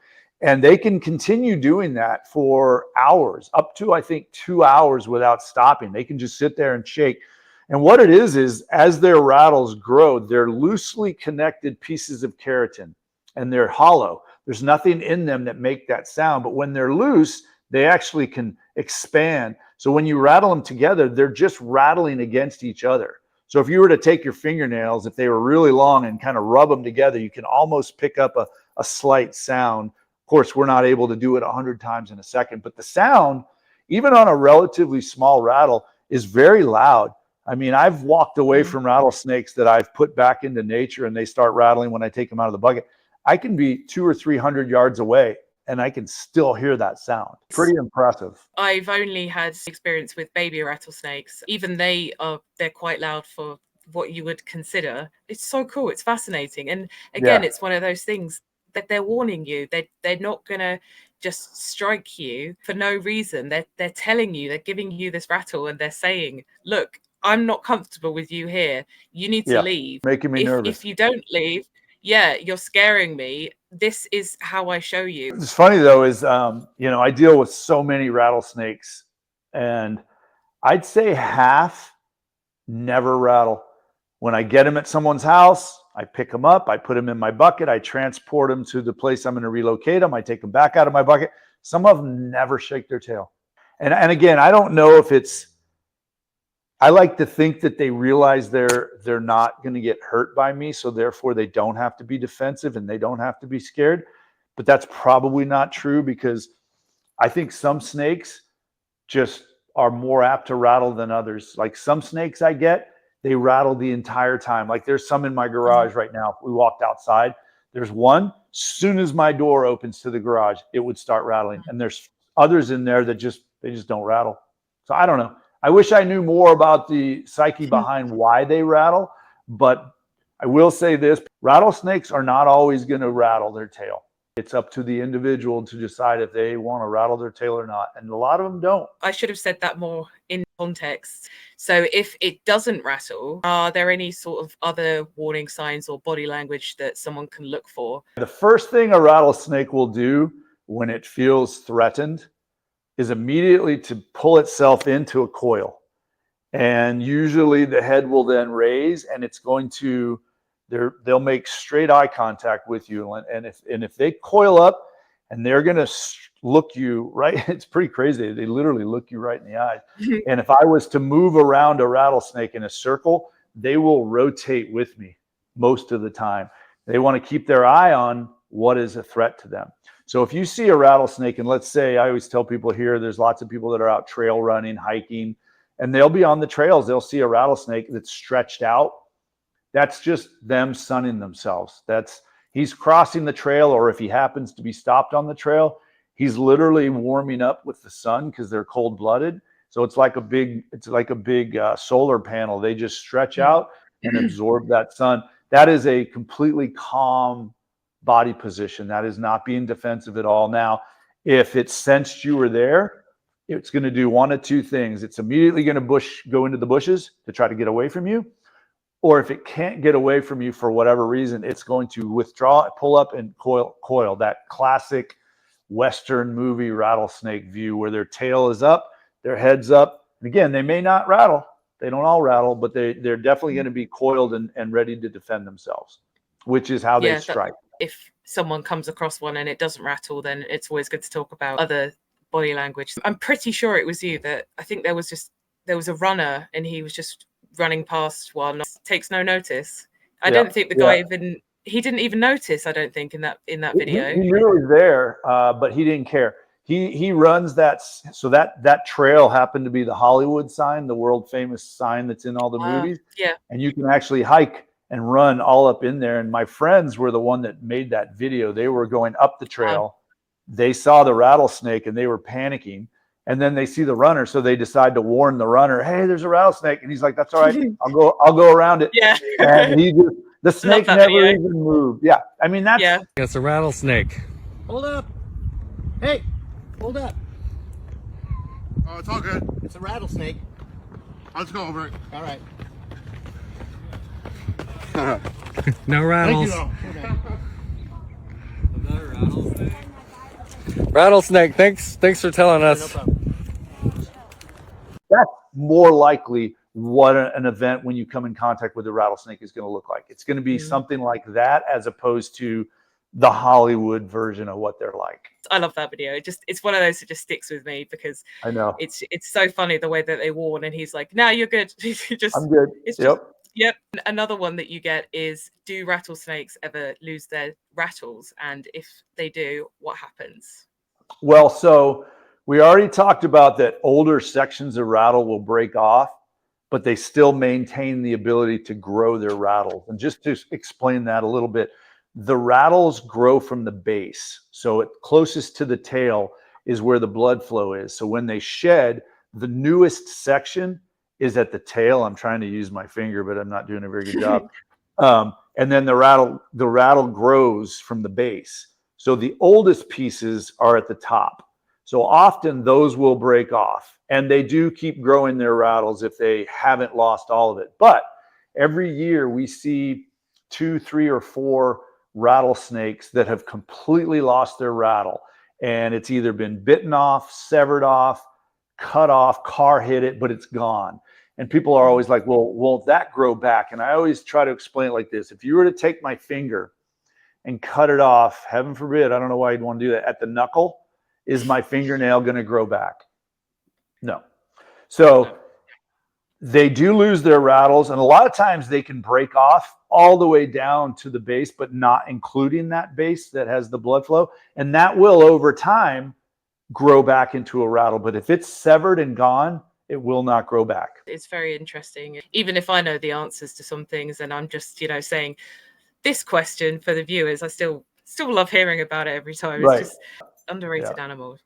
And they can continue doing that for hours, up to, I think, 2 hours without stopping. They can just sit there and shake. And what it is as their rattles grow, they're loosely connected pieces of keratin, and they're hollow. There's nothing in them that make that sound. But when they're loose, they actually can expand. So when you rattle them together, they're just rattling against each other. So if you were to take your fingernails, if they were really long, and kind of rub them together, you can almost pick up a slight sound. Of course, we're not able to do it 100 times in a second, but the sound, even on a relatively small rattle, is very loud. I mean, I've walked away from rattlesnakes that I've put back into nature and they start rattling when I take them out of the bucket. I can be 200 or 300 yards away and I can still hear that sound. Pretty impressive. I've only had experience with baby rattlesnakes. Even they're quite loud for what you would consider. It's so cool. It's fascinating. And again, it's one of those things that they're warning you. They're not gonna just strike you for no reason. They're telling you, they're giving you this rattle, and they're saying, look, I'm not comfortable with you here. You need to leave. Making me nervous. If you don't leave, you're scaring me. This is how I show you. It's funny though, is you know, I deal with so many rattlesnakes, and I'd say half never rattle. When I get them at someone's house, I pick them up, I put them in my bucket, I transport them to the place I'm going to relocate them, I take them back out of my bucket. Some of them never shake their tail. And again, I don't know if it's, I like to think that they realize they're not going to get hurt by me, so therefore they don't have to be defensive and they don't have to be scared. But that's probably not true, because I think some snakes just are more apt to rattle than others. Like some snakes I get, they rattle the entire time. Like there's some in my garage right now. We walked outside. There's one, soon as my door opens to the garage, it would start rattling. And there's others in there that they just don't rattle. So I don't know. I wish I knew more about the psyche behind why they rattle, but I will say this, rattlesnakes are not always going to rattle their tail. It's up to the individual to decide if they want to rattle their tail or not. And a lot of them don't. I should have said that more in context. So if it doesn't rattle, are there any sort of other warning signs or body language that someone can look for? The first thing a rattlesnake will do when it feels threatened is immediately to pull itself into a coil. And usually the head will then raise, and it's going to, they'll make straight eye contact with you. And if they coil up and they're going to look you right, it's pretty crazy. They literally look you right in the eyes. And if I was to move around a rattlesnake in a circle, they will rotate with me most of the time. They want to keep their eye on what is a threat to them. So if you see a rattlesnake, and let's say, I always tell people here, there's lots of people that are out trail running, hiking, and they'll be on the trails. They'll see a rattlesnake that's stretched out. That's just them sunning themselves. He's crossing the trail, or if he happens to be stopped on the trail, he's literally warming up with the sun because they're cold-blooded. So it's like a big solar panel. They just stretch out and absorb that sun. That is a completely calm body position. That is not being defensive at all. Now, if it sensed you were there, it's going to do one of two things. It's immediately going to go into the bushes to try to get away from you. Or if it can't get away from you for whatever reason, it's going to withdraw, pull up, and coil. That classic Western movie rattlesnake view where their tail is up, their head's up. And again, they may not rattle. They don't all rattle, but they're definitely going to be coiled and ready to defend themselves, which is how they strike. If someone comes across one and it doesn't rattle, then it's always good to talk about other body language. I'm pretty sure it was you that I think there was a runner and he was just running past one, takes no notice. I don't think the guy he didn't even notice, I don't think, in that video. He knew it was there, but he didn't care. He runs that, so that trail happened to be the Hollywood sign, the world famous sign that's in all the movies. Yeah. And you can actually hike and run all up in there. And my friends were the one that made that video. They were going up the trail. They saw the rattlesnake and they were panicking. And then they see the runner, so they decide to warn the runner, "Hey, there's a rattlesnake." And he's like, "That's all right. I'll go around it." Yeah. And the snake never even moved. Yeah. I mean, it's a rattlesnake. Hold up. Hey, hold up. Oh, it's all good. It's a rattlesnake. Let's go over it. All right. No rattles. Thank you, Another rattlesnake. Rattlesnake. Thanks for telling us. No problem. That's more likely what an event when you come in contact with a rattlesnake is going to look like. It's going to be something like that, as opposed to the Hollywood version of what they're like. I love that video. It's one of those that just sticks with me because I know it's so funny the way that they warn, and he's like, "No, you're good." I'm good. Yep. Another one that you get is, do rattlesnakes ever lose their rattles? And if they do, what happens? Well, so we already talked about that older sections of rattle will break off, but they still maintain the ability to grow their rattles. And just to explain that a little bit, the rattles grow from the base. So closest to the tail is where the blood flow is. So when they shed, the newest section is at the tail. I'm trying to use my finger, but I'm not doing a very good job. And then the rattle grows from the base. So the oldest pieces are at the top. So often those will break off, and they do keep growing their rattles if they haven't lost all of it. But every year we see 2, 3, or 4 rattlesnakes that have completely lost their rattle. And it's either been bitten off, severed off, cut off, car hit it, but it's gone. And people are always like, well, won't that grow back? And I always try to explain it like this. If you were to take my finger and cut it off, heaven forbid, I don't know why you'd want to do that, at the knuckle, is my fingernail going to grow back? No. So they do lose their rattles, and a lot of times they can break off all the way down to the base, but not including that base that has the blood flow. And that will, over time, grow back into a rattle. But if it's severed and gone, it will not grow back. It's very interesting. Even if I know the answers to some things, and I'm just, saying this question for the viewers, I still love hearing about it every time. It's just underrated animal.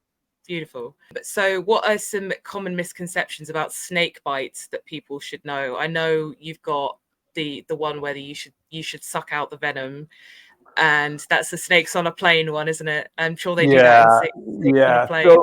Beautiful. So what are some common misconceptions about snake bites that people should know? I know you've got the one where you should suck out the venom, and that's the snakes on a plane one, isn't it? I'm sure they do that in snakes on a plane.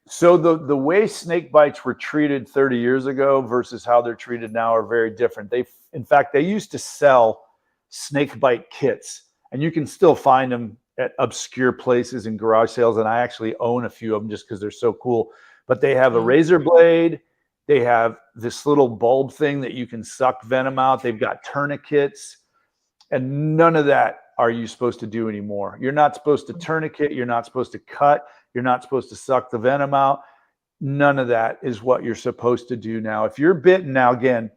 So the way snake bites were treated 30 years ago versus how they're treated now are very different. In fact, they used to sell snake bite kits, and you can still find them at obscure places in garage sales. And I actually own a few of them just because they're so cool. But they have a razor blade. They have this little bulb thing that you can suck venom out. They've got tourniquets, and none of that are you supposed to do anymore. You're not supposed to tourniquet. You're not supposed to cut. You're not supposed to suck the venom out. None of that is what you're supposed to do now. If you're bitten, now again,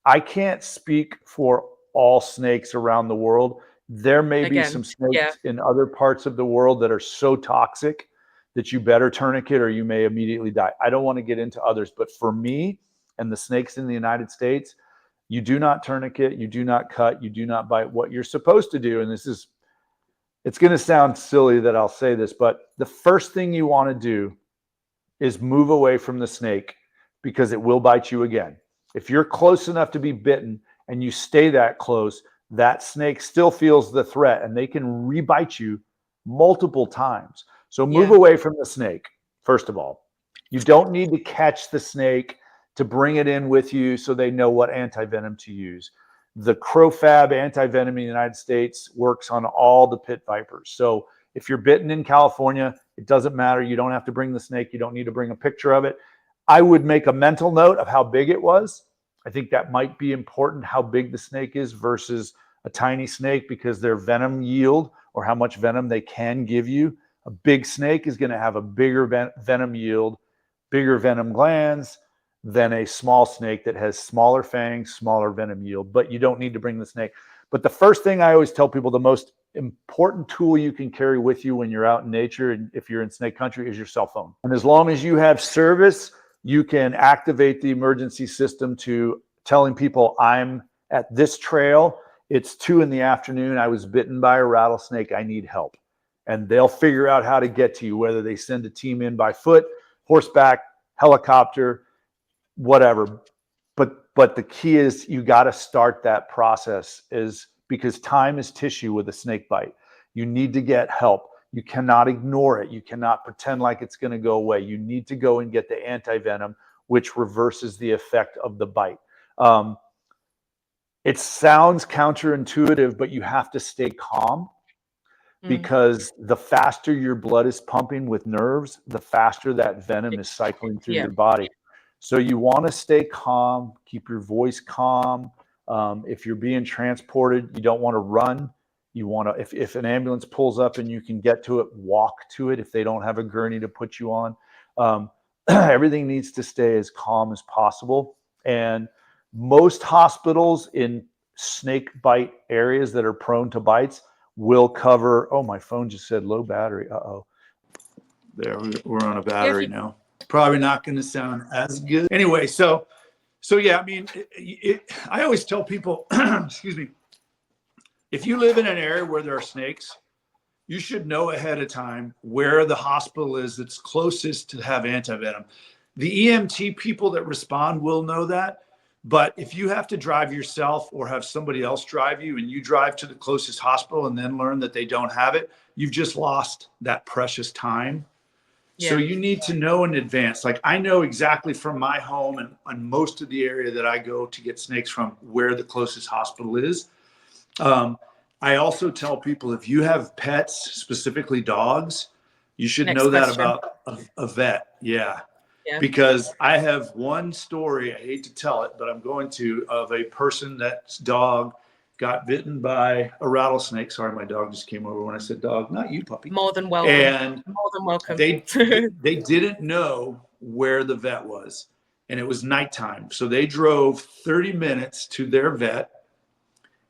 I can't speak for all snakes around the world. There may be some snakes in other parts of the world that are so toxic that you better tourniquet or you may immediately die. I don't want to get into others, but for me and the snakes in the United States, you do not tourniquet, you do not cut, you do not bite. What you're supposed to do, and it's going to sound silly that I'll say this, but the first thing you want to do is move away from the snake, because it will bite you again. If you're close enough to be bitten and you stay that close, that snake still feels the threat and they can rebite you multiple times. So move away from the snake, first of all. You don't need to catch the snake to bring it in with you so they know what antivenom to use. The Crofab antivenom in the United States works on all the pit vipers. So if you're bitten in California, it doesn't matter. You don't have to bring the snake. You don't need to bring a picture of it. I would make a mental note of how big it was I think that might be important, how big the snake is versus a tiny snake, because their venom yield, or how much venom they can give you. A big snake is going to have a bigger venom yield, bigger venom glands than a small snake that has smaller fangs, smaller venom yield. But you don't need to bring the snake. But the first thing I always tell people, the most important tool you can carry with you when you're out in nature, and if you're in snake country, is your cell phone. And as long as you have service, you can activate the emergency system to telling people, I'm at this trail. It's 2 p.m. I was bitten by a rattlesnake. I need help. And they'll figure out how to get to you, whether they send a team in by foot, horseback, helicopter, whatever. But the key is you got to start that process, is because time is tissue with a snake bite. You need to get help. You cannot ignore it. You cannot pretend like it's going to go away. You need to go and get the antivenom, which reverses the effect of the bite. It sounds counterintuitive, but you have to stay calm, because the faster your blood is pumping with nerves, the faster that venom is cycling through your body. So you want to stay calm, keep your voice calm. If you're being transported, you don't want to run. You want to, if an ambulance pulls up and you can get to it, walk to it if they don't have a gurney to put you on. Everything needs to stay as calm as possible. And most hospitals in snake bite areas that are prone to bites will cover, oh, my phone just said low battery. Uh-oh. There, we're on a battery now. Probably not going to sound as good. Anyway, so yeah, I mean, I always tell people, excuse me, if you live in an area where there are snakes, you should know ahead of time where the hospital is that's closest to have antivenom. The EMT people that respond will know that. But if you have to drive yourself or have somebody else drive you, and you drive to the closest hospital and then learn that they don't have it, you've just lost that precious time. So you need to know in advance. Like, I know exactly from my home and on most of the area that I go to get snakes from where the closest hospital is. I also tell people, if you have pets, specifically dogs, you should know that about a vet. Yeah. Because I have one story, I hate to tell it, but I'm going to, of a person that's dog got bitten by a rattlesnake. Sorry, my dog just came over when I said dog, not you, puppy. More than welcome. And more than welcome. They didn't know where the vet was, and it was nighttime. So they drove 30 minutes to their vet.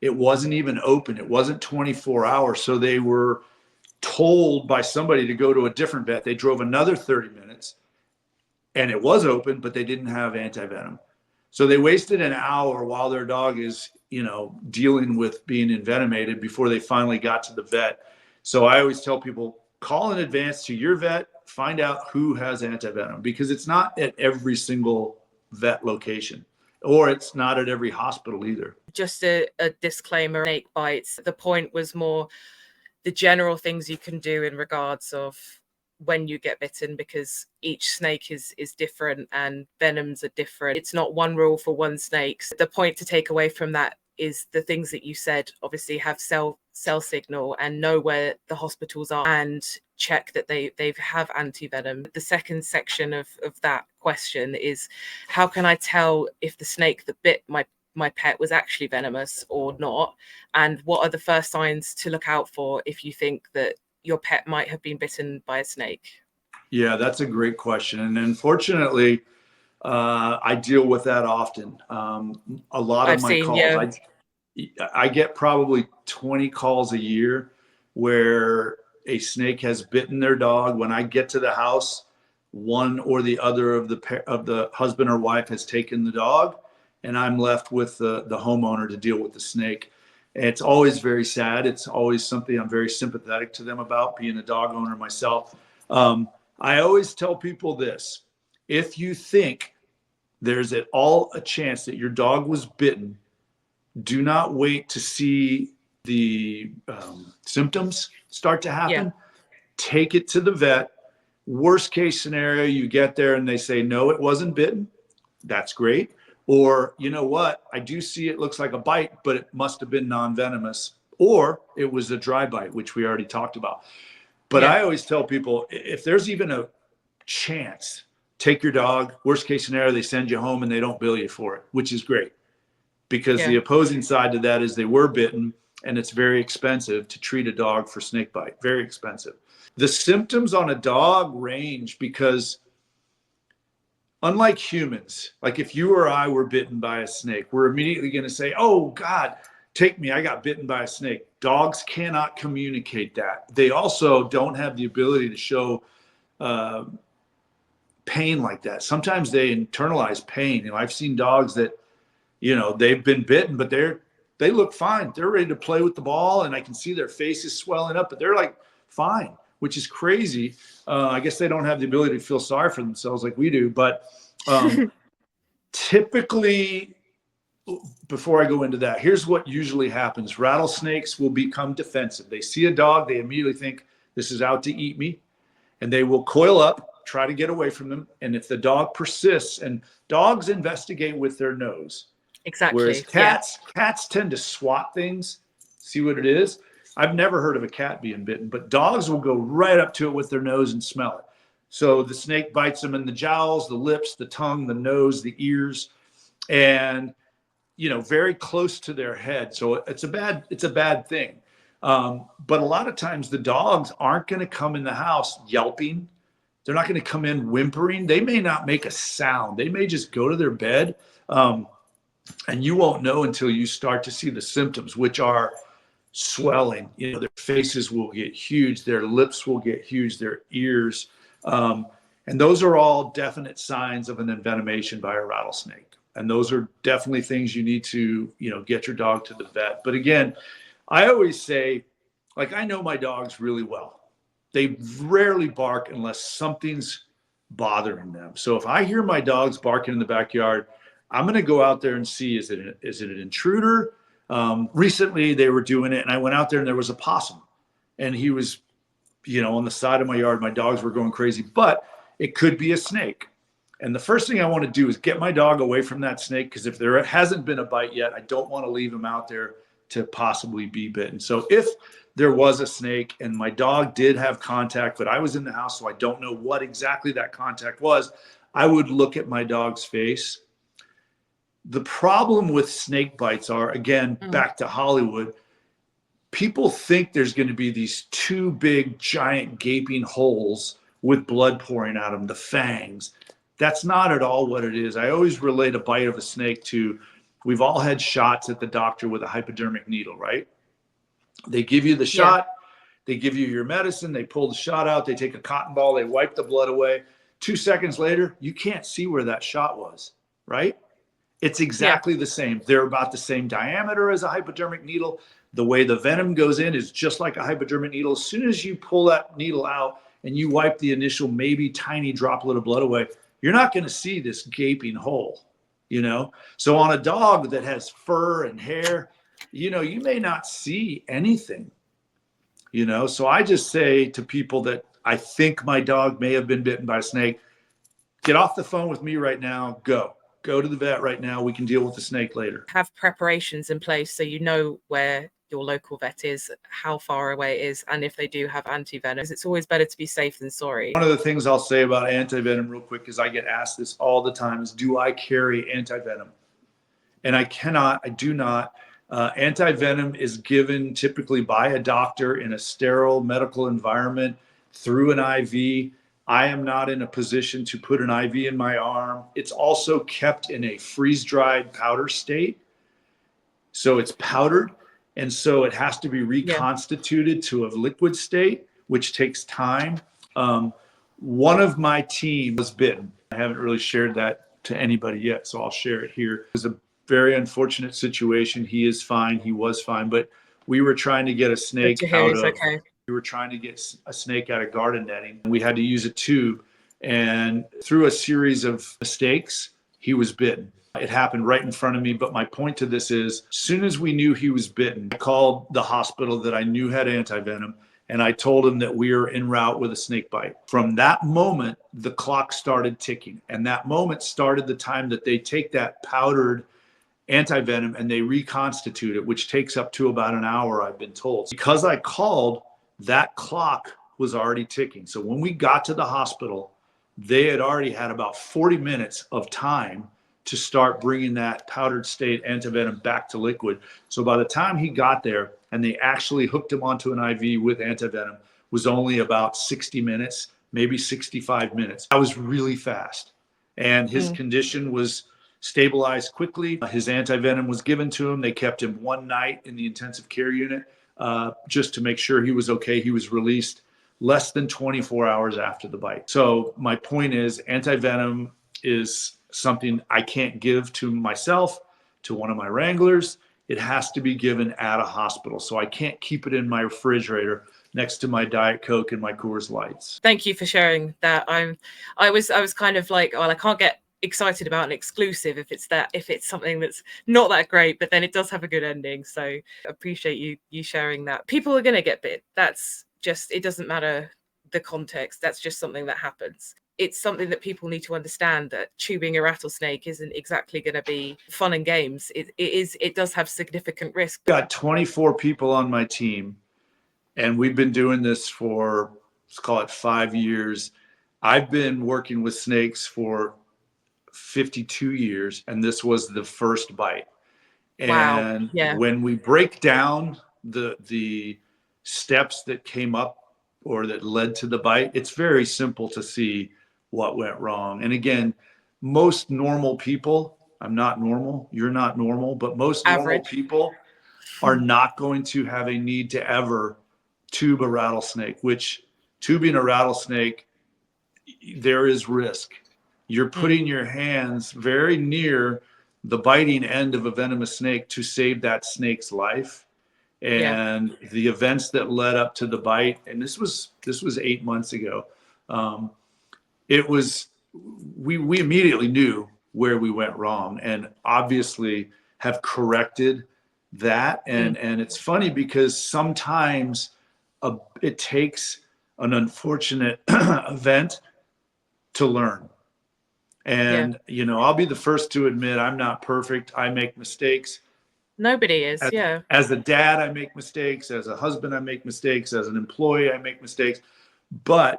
It wasn't even open. It wasn't 24 hours. So they were told by somebody to go to a different vet. They drove another 30 minutes. And it was open, but they didn't have antivenom. So they wasted an hour while their dog is, dealing with being envenomated before they finally got to the vet. So I always tell people, call in advance to your vet, find out who has antivenom, because it's not at every single vet location, or it's not at every hospital either. Just a disclaimer, snake bites. The point was more the general things you can do in regards of when you get bitten, because each snake is different and venoms are different. It's not one rule for one snake. The point to take away from that is the things that you said. Obviously have cell signal and know where the hospitals are and check that they have antivenom. The second section of that question is, how can I tell if the snake that bit my pet was actually venomous or not? And what are the first signs to look out for if you think that your pet might have been bitten by a snake? Yeah, that's a great question. And unfortunately, I deal with that often. A lot of my calls, I get probably 20 calls a year where a snake has bitten their dog. When I get to the house, one or the other of the husband or wife has taken the dog, and I'm left with the homeowner to deal with the snake. It's always very sad. It's always something I'm very sympathetic to them about, being a dog owner myself. I always tell people this: if you think there's at all a chance that your dog was bitten, do not wait to see the symptoms start to happen. Take it to the vet. Worst case scenario, you get there and they say, no, it wasn't bitten. That's great. Or, you know what, I do see it looks like a bite, but it must have been non-venomous. Or it was a dry bite, which we already talked about. But I always tell people, if there's even a chance take your dog. Worst case scenario, they send you home and they don't bill you for it, which is great. Because the opposing side to that is they were bitten, and it's very expensive to treat a dog for snake bite. Very expensive. The symptoms on a dog range because unlike humans, like if you or I were bitten by a snake, we're immediately going to say, oh God, take me, I got bitten by a snake. Dogs cannot communicate that. They also don't have the ability to show pain like that. Sometimes they internalize pain. You know, I've seen dogs that, you know, they've been bitten, but they look fine. They're ready to play with the ball, and I can see their faces swelling up, but they're like fine, which is crazy. I guess they don't have the ability to feel sorry for themselves like we do. But typically, before I go into that, here's what usually happens. Rattlesnakes will become defensive. They see a dog, they immediately think this is out to eat me, and they will coil up, try to get away from them. And if the dog persists, and dogs investigate with their nose. Exactly. Whereas cats tend to swat things, see what it is. I've never heard of a cat being bitten, but dogs will go right up to it with their nose and smell it. So the snake bites them in the jowls, the lips, the tongue, the nose, the ears, and, you know, very close to their head. So it's a bad thing. But a lot of times the dogs aren't going to come in the house yelping. They're not going to come in whimpering. They may not make a sound. They may just go to their bed. And you won't know until you start to see the symptoms, which are swelling. You know, their faces will get huge, their lips will get huge, their ears. And those are all definite signs of an envenomation by a rattlesnake. And those are definitely things you need to, you know, get your dog to the vet. But again, I always say, like, I know my dogs really well. They rarely bark unless something's bothering them. So if I hear my dogs barking in the backyard, I'm going to go out there and see, is it an intruder? Recently they were doing it, and I went out there and there was a possum, and he was, you know, on the side of my yard. My dogs were going crazy, but it could be a snake. And the first thing I want to do is get my dog away from that snake, because if there hasn't been a bite yet, I don't want to leave him out there to possibly be bitten. So if there was a snake and my dog did have contact, but I was in the house, so I don't know what exactly that contact was, I would look at my dog's face. The problem with snake bites are, again, back to Hollywood, people think there's going to be these two big, giant, gaping holes with blood pouring out of them, the fangs. That's not at all what it is. I always relate a bite of a snake to, we've all had shots at the doctor with a hypodermic needle, right? They give you the shot, they give you your medicine, they pull the shot out, they take a cotton ball, they wipe the blood away. 2 seconds later, you can't see where that shot was, right? It's exactly the same. They're about the same diameter as a hypodermic needle. The way the venom goes in is just like a hypodermic needle. As soon as you pull that needle out and you wipe the initial maybe tiny droplet of blood away, you're not going to see this gaping hole, you know? So on a dog that has fur and hair, you know, you may not see anything, you know? So I just say to people that I think my dog may have been bitten by a snake, get off the phone with me right now, go to the vet right now. We can deal with the snake later. Have preparations in place so you know where your local vet is, how far away it is, and if they do have anti-venom. It's always better to be safe than sorry. One of the things I'll say about anti-venom real quick is I get asked this all the time is, do I carry anti-venom? And I do not. Anti-venom is given typically by a doctor in a sterile medical environment through an IV. I am not in a position to put an IV in my arm. It's also kept in a freeze-dried powder state. So it's powdered. And so it has to be reconstituted to a liquid state, which takes time. One of my team was bitten. I haven't really shared that to anybody yet, so I'll share it here. It was a very unfortunate situation. He is fine. He was fine. But we were trying to get a snake out of... We were trying to get a snake out of garden netting. We had to use a tube, and through a series of mistakes, he was bitten. It happened right in front of me. But my point to this is, as soon as we knew he was bitten, I called the hospital that I knew had anti-venom, and I told him that we were en route with a snake bite. From that moment, the clock started ticking, and that moment started the time that they take that powdered anti-venom and they reconstitute it, which takes up to about an hour, I've been told. Because I called, that clock was already ticking. So when we got to the hospital, they had already had about 40 minutes of time to start bringing that powdered state antivenom back to liquid. So by the time he got there and they actually hooked him onto an IV with antivenom, was only about 60 minutes, maybe 65 minutes. That was really fast. And his condition was stabilized quickly. His antivenom was given to him. They kept him one night in the intensive care unit just to make sure he was okay. He was released less than 24 hours after the bite. So my point is, antivenom is something I can't give to myself, to one of my Wranglers. It has to be given at a hospital. So I can't keep it in my refrigerator next to my Diet Coke and my Coors Lights. Thank you for sharing that. I was kind of like, well, I can't get excited about an exclusive if it's something that's not that great, but then it does have a good ending. So I appreciate you sharing that. People are gonna get bit. That's just, it doesn't matter the context. That's just something that happens. It's something that people need to understand, that tubing a rattlesnake isn't exactly going to be fun and games. It does have significant risk. Got 24 people on my team, and we've been doing this for, let's call it 5 years. I've been working with snakes for 52 years, and this was the first bite. Wow. And Yeah. when we break down the steps that came up or that led to the bite, it's very simple to see what went wrong. And again, most normal people, I'm not normal, you're not normal, but most normal people are not going to have a need to ever tube a rattlesnake, which tubing a rattlesnake, there is risk. You're putting your hands very near the biting end of a venomous snake to save that snake's life. And the events that led up to the bite, and this was 8 months ago, we immediately knew where we went wrong, and obviously have corrected that. And it's funny because sometimes it takes an unfortunate event to learn. And you know, I'll be the first to admit I'm not perfect. I make mistakes. Nobody is. As a dad, I make mistakes. As a husband, I make mistakes. As an employee, I make mistakes. But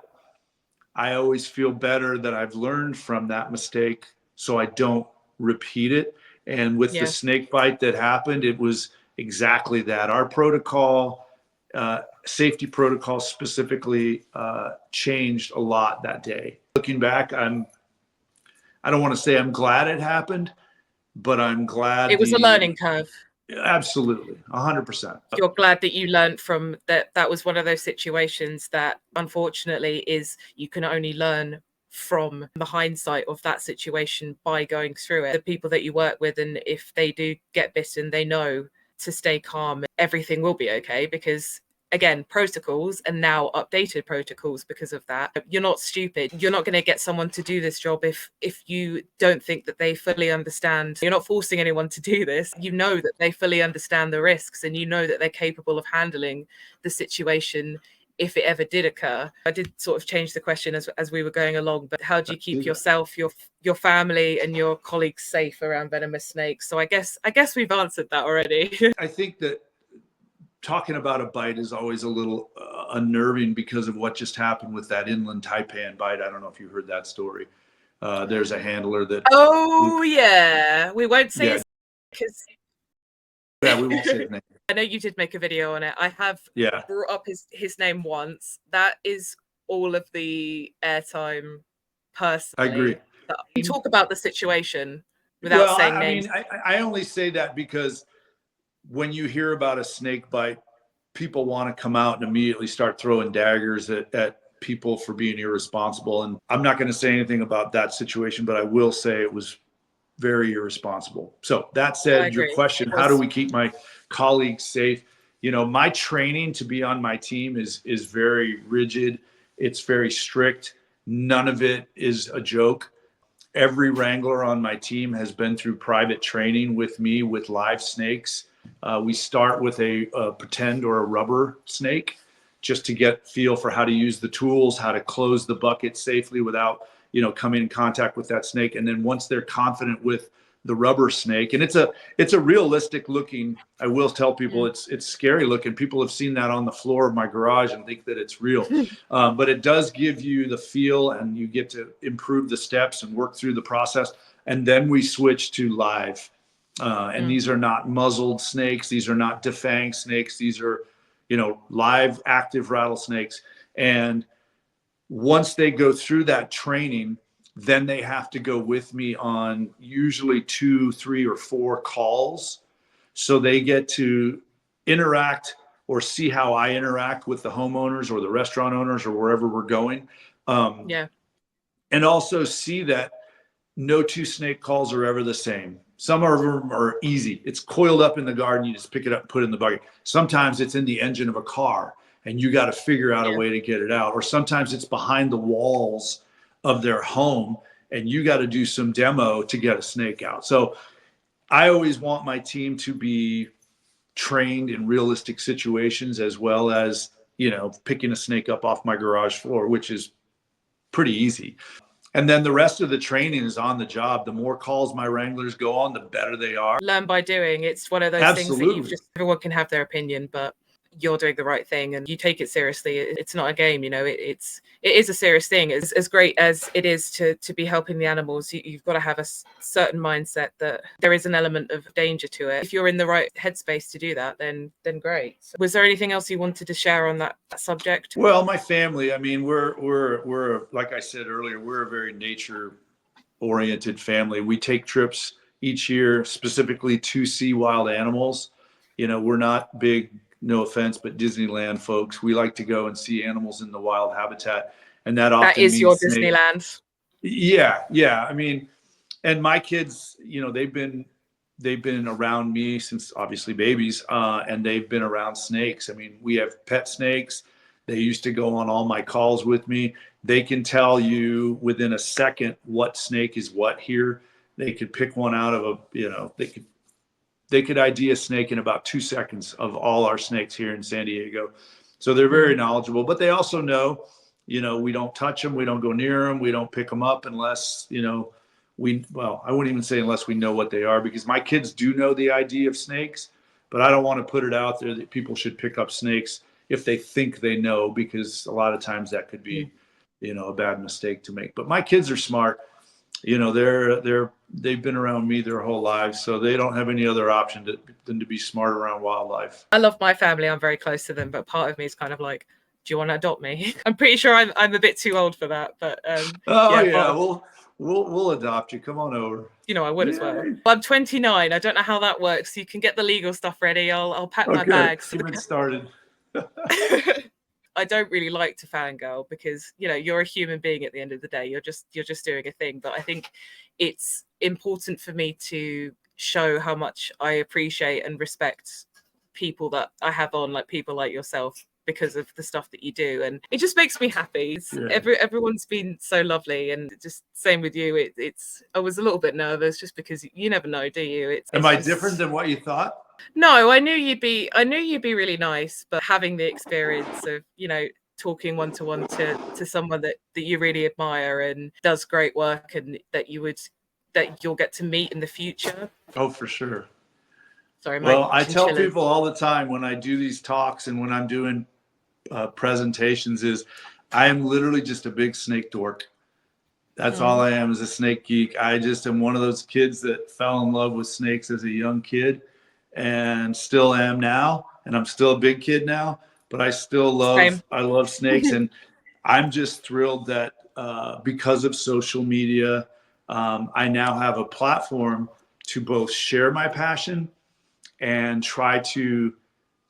I always feel better that I've learned from that mistake so I don't repeat it. And with the snake bite that happened, it was exactly that. Our protocol, safety protocol specifically, changed a lot that day. Looking back, I don't want to say I'm glad it happened, but I'm glad it was a learning curve. Absolutely, 100%. You're glad that you learned from that. That was one of those situations that unfortunately is, you can only learn from the hindsight of that situation by going through it. The people that you work with, and if they do get bitten, they know to stay calm. Everything will be okay, because again, protocols, and now updated protocols because of that. You're not stupid. You're not going to get someone to do this job if you don't think that they fully understand. You're not forcing anyone to do this. You know that they fully understand the risks, and you know that they're capable of handling the situation if it ever did occur. I did sort of change the question as we were going along, but how do you keep yourself, your family, and your colleagues safe around venomous snakes? So I guess we've answered that already. I think that talking about a bite is always a little unnerving because of what just happened with that inland taipan bite. I don't know if you heard that story. There's a handler that. Oh yeah, we won't say his, because. Yeah, we won't say his name. I know you did make a video on it. I have brought up his name once. That is all of the airtime personally. I agree. You talk about the situation without saying names. I mean, I only say that because when you hear about a snake bite, people want to come out and immediately start throwing daggers at people for being irresponsible. And I'm not going to say anything about that situation, but I will say it was very irresponsible. So that said, your question, how do we keep my colleagues safe? You know, my training to be on my team is very rigid. It's very strict. None of it is a joke. Every Wrangler on my team has been through private training with me with live snakes. We start with a pretend or a rubber snake just to get feel for how to use the tools, how to close the bucket safely without, you know, coming in contact with that snake. And then once they're confident with the rubber snake. And it's a realistic looking, I will tell people it's scary looking. People have seen that on the floor of my garage and think that it's real. But it does give you the feel, and you get to improve the steps and work through the process. And then we switch to live. And these are not muzzled snakes. These are not defanged snakes. These are, live active rattlesnakes. And once they go through that training, then they have to go with me on usually 2, 3, or 4 calls. So they get to interact or see how I interact with the homeowners or the restaurant owners or wherever we're going. And also see that no 2 snake calls are ever the same. Some of them are easy. It's coiled up in the garden. You just pick it up and put it in the bucket. Sometimes it's in the engine of a car and you got to figure out a way to get it out. Or sometimes it's behind the walls of their home and you got to do some demo to get a snake out. So I always want my team to be trained in realistic situations, as well as, picking a snake up off my garage floor, which is pretty easy. And then the rest of the training is on the job. The more calls my Wranglers go on, the better they are. Learn by doing. It's one of those things that everyone can have their opinion, but you're doing the right thing and you take it seriously. It's not a game, it is a serious thing. As great as it is to be helping the animals, you've got to have a certain mindset that there is an element of danger to it. If you're in the right headspace to do that, then great. So was there anything else you wanted to share on that subject? Well, my family, we're like I said earlier, we're a very nature oriented family. We take trips each year specifically to see wild animals. We're not big, no offense, but Disneyland folks. We like to go and see animals in the wild habitat, and that often is means your Disneyland. Yeah. And my kids, they've been around me since obviously babies, and they've been around snakes. We have pet snakes. They used to go on all my calls with me. They can tell you within a second what snake is what here. They could pick one out of they could ID a snake in about 2 seconds of all our snakes here in San Diego. So they're very knowledgeable, but they also know, we don't touch them. We don't go near them. We don't pick them up unless, I wouldn't even say unless we know what they are, because my kids do know the ID of snakes, but I don't want to put it out there that people should pick up snakes if they think they know, because a lot of times that could be, a bad mistake to make. But my kids are smart. They've been around me their whole lives, so they don't have any other option than to be smart around wildlife. I love my family. I'm very close to them, but part of me is kind of like, do you want to adopt me? I'm pretty sure I'm a bit too old for that, but we'll adopt you. Come on over. I would as well. I'm 29. I don't know how that works. You can get the legal stuff ready. I'll pack my bags. You've been started. I don't really like to fangirl because, you're a human being at the end of the day. You're just doing a thing. But I think it's important for me to show how much I appreciate and respect people that I have on, like people like yourself, because of the stuff that you do, and it just makes me happy. Everyone's been so lovely, and just same with you. I was a little bit nervous just because you never know, do you? Am I different than what you thought? No, I knew you'd be really nice, but having the experience of talking one-to-one to someone that you really admire and does great work, and that you'll get to meet in the future. Oh, for sure. Sorry, well, I tell people all the time when I do these talks and when I'm doing presentations is I am literally just a big snake dork. That's all I am, is a snake geek. I just am one of those kids that fell in love with snakes as a young kid and still am now. And I'm still a big kid now, but I still love snakes. And I'm just thrilled that because of social media, I now have a platform to both share my passion and try to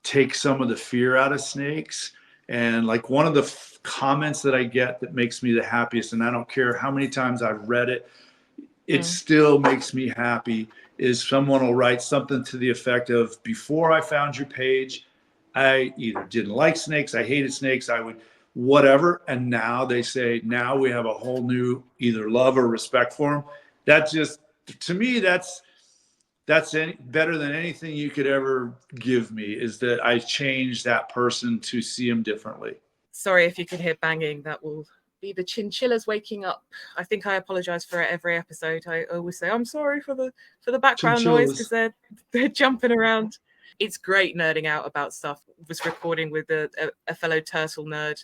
take some of the fear out of snakes. And like one of the comments that I get that makes me the happiest, and I don't care how many times I've read it, it still makes me happy, is someone will write something to the effect of, before I found your page, I either didn't like snakes, I hated snakes, I would whatever. And now they say, now we have a whole new either love or respect for them. That just, to me, that's better than anything you could ever give me, is that I changed that person to see them differently. Sorry if you can hear banging. That will be the chinchillas waking up. I think I apologize for it every episode. I always say I'm sorry for the background noise because they're jumping around. It's great nerding out about stuff. I was recording with a fellow turtle nerd.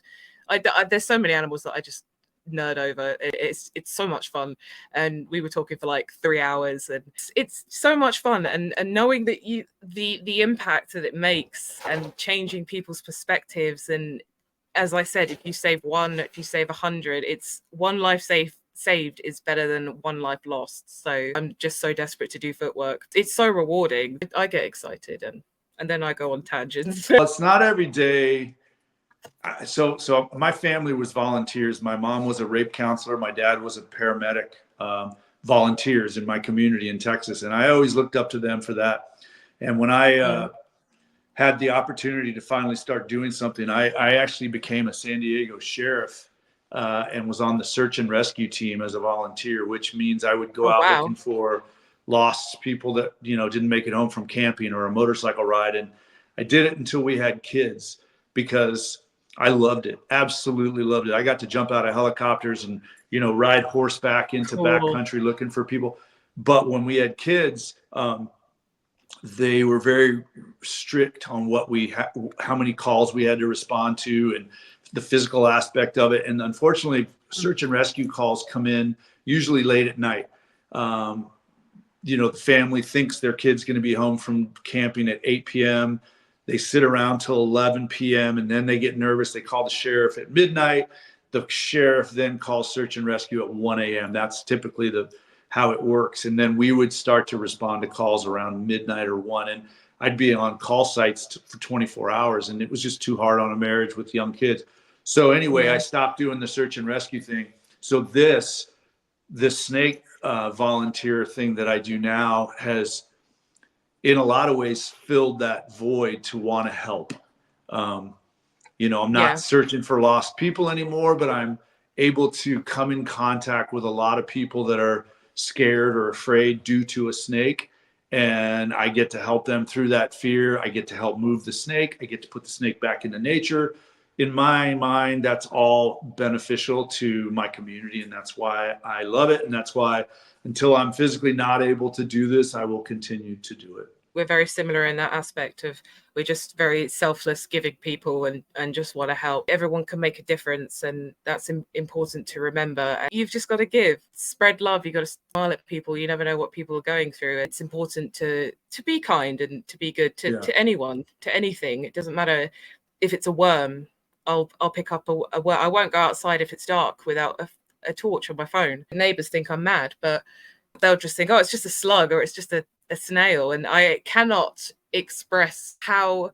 There's so many animals that I just nerd over. It's so much fun, and we were talking for like 3 hours, and it's so much fun. And knowing that the impact that it makes and changing people's perspectives. And as I said, if you save 100, it's one life saved is better than one life lost. So I'm just so desperate to do footwork. It's so rewarding. I get excited, and then I go on tangents. Well, it's not every day. So my family was volunteers. My mom was a rape counselor. My dad was a paramedic, volunteers in my community in Texas. And I always looked up to them for that. And when I had the opportunity to finally start doing something, I actually became a San Diego sheriff and was on the search and rescue team as a volunteer, which means I would go out looking for lost people that, didn't make it home from camping or a motorcycle ride. And I did it until we had kids because I loved it. Absolutely loved it. I got to jump out of helicopters and, ride horseback into backcountry looking for people. But when we had kids, they were very strict on how many calls we had to respond to and the physical aspect of it. And unfortunately, search and rescue calls come in usually late at night. The family thinks their kid's going to be home from camping at 8 p.m. They sit around till 11 p.m. and then they get nervous. They call the sheriff at midnight. The sheriff then calls search and rescue at 1 a.m. That's typically how it works. And then we would start to respond to calls around midnight or 1. And I'd be on call sites for 24 hours. And it was just too hard on a marriage with young kids. So anyway, I stopped doing the search and rescue thing. So this snake volunteer thing that I do now has, in a lot of ways, filled that void to want to help. I'm not searching for lost people anymore, but I'm able to come in contact with a lot of people that are scared or afraid due to a snake. And I get to help them through that fear. I get to help move the snake. I get to put the snake back into nature. In my mind, that's all beneficial to my community. And that's why I love it. And that's why until I'm physically not able to do this, I will continue to do it. We're very similar in that aspect of we're just very selfless, giving people and just want to help. Everyone can make a difference, and that's important to remember. You've just got to give, spread love. You got to smile at people. You never know what people are going through. It's important to be kind and to be good to anyone, to anything. It doesn't matter if it's a worm. I'll pick up a worm. I won't go outside if it's dark without a torch on my phone. The neighbors think I'm mad, but they'll just think, oh, it's just a slug or it's just a snail. And I cannot express how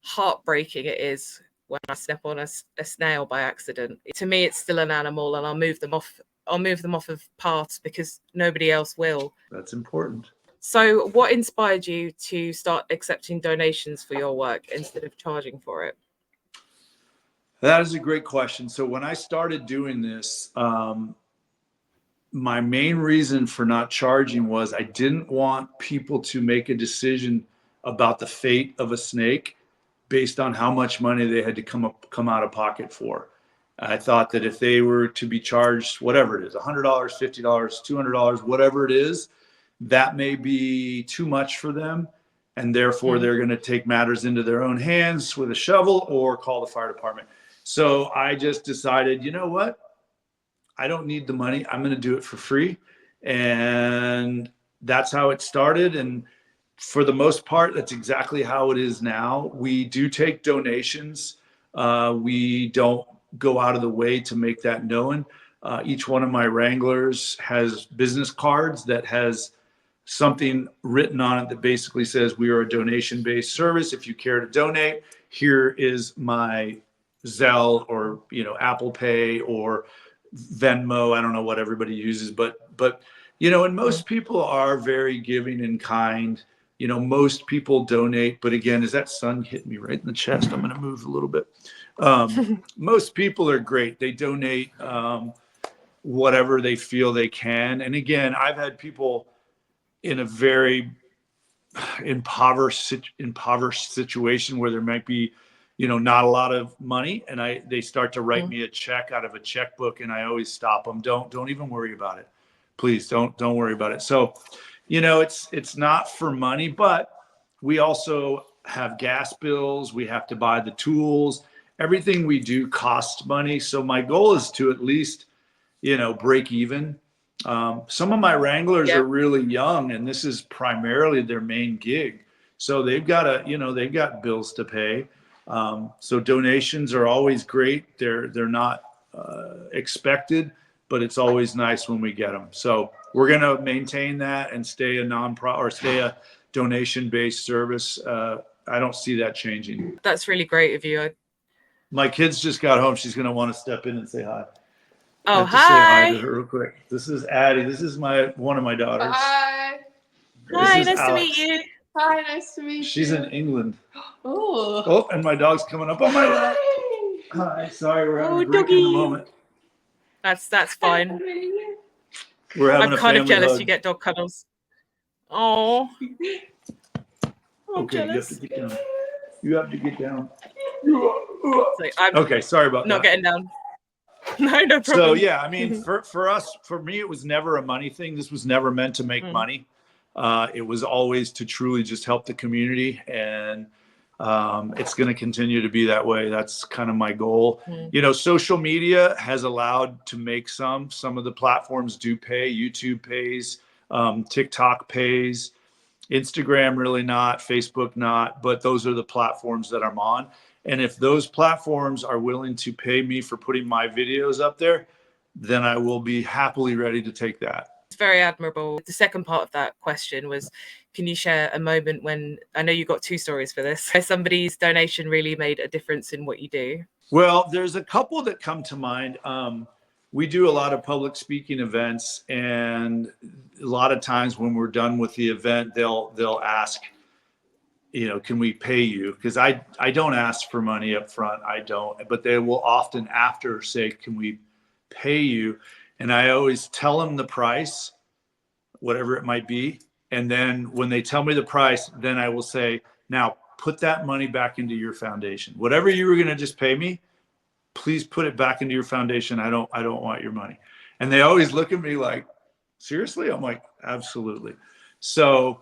heartbreaking it is when I step on a snail by accident. To me, it's still an animal, and I'll move them off of paths because nobody else will. That's important. So what inspired you to start accepting donations for your work instead of charging for it? That is a great question. So when I started doing this, my main reason for not charging was I didn't want people to make a decision about the fate of a snake based on how much money they had to come out of pocket for. I thought that if they were to be charged whatever it is, $100, $50, $200, whatever it is, that may be too much for them. And therefore they're going to take matters into their own hands with a shovel or call the fire department. So I just decided, you know what? I don't need the money. I'm going to do it for free. And that's how it started. And for the most part, that's exactly how it is now. We do take donations. We don't go out of the way to make that known. Each one of my Wranglers has business cards that has something written on it that basically says we are a donation-based service. If you care to donate, here is my Zelle or, Apple Pay or Venmo. I don't know what everybody uses, but and most people are very giving and kind. Most people donate, but again, as that sun hit me right in the chest, I'm going to move a little bit. Most people are great. They donate whatever they feel they can. And again, I've had people in a very impoverished situation where there might be, not a lot of money, and they start to write me a check out of a checkbook, and I always stop them. Don't even worry about it. Please don't worry about it. So, it's not for money, but we also have gas bills. We have to buy the tools. Everything we do costs money. So my goal is to at least, break even. Some of my Wranglers are really young, and this is primarily their main gig. So they've got bills to pay. So donations are always great. They're not expected, but it's always nice when we get them. So we're going to maintain that and stay a donation-based service. I don't see that changing. That's really great of you. My kids just got home. She's going to want to step in and say hi. Oh, I have to say hi to her real quick. This is Addie. This is one of my daughters. Hi. Hi, nice Alex. to meet you. Hi, nice to meet you. She's in England. Oh. Oh, and my dog's coming up on my lap. Hi. Sorry, we're having a break in the moment. That's fine. We're having I'm a kind of family jealous hug. you get dog cuddles. Oh. I'm Okay, jealous. you have to get down. Like, I'm Okay, sorry about not that. getting down. No problem. So yeah, I mean, for me, it was never a money thing. This was never meant to make money. It was always to truly just help the community, and it's going to continue to be that way. That's kind of my goal. Social media has allowed to make some of the platforms do pay. YouTube pays, TikTok pays, Instagram really not, Facebook not, but those are the platforms that I'm on. And if those platforms are willing to pay me for putting my videos up there, then I will be happily ready to take that. It's very admirable. The second part of that question was, can you share a moment when, I know you got 2 stories for this, where somebody's donation really made a difference in what you do? Well, there's a couple that come to mind. We do a lot of public speaking events, and a lot of times when we're done with the event, they'll ask, can we pay you? Because I don't ask for money up front. I don't, but they will often after say, can we pay you? And I always tell them the price, whatever it might be. And then when they tell me the price, then I will say, now put that money back into your foundation. Whatever you were going to just pay me, please put it back into your foundation. I don't want your money. And they always look at me like, seriously? I'm like, absolutely. So,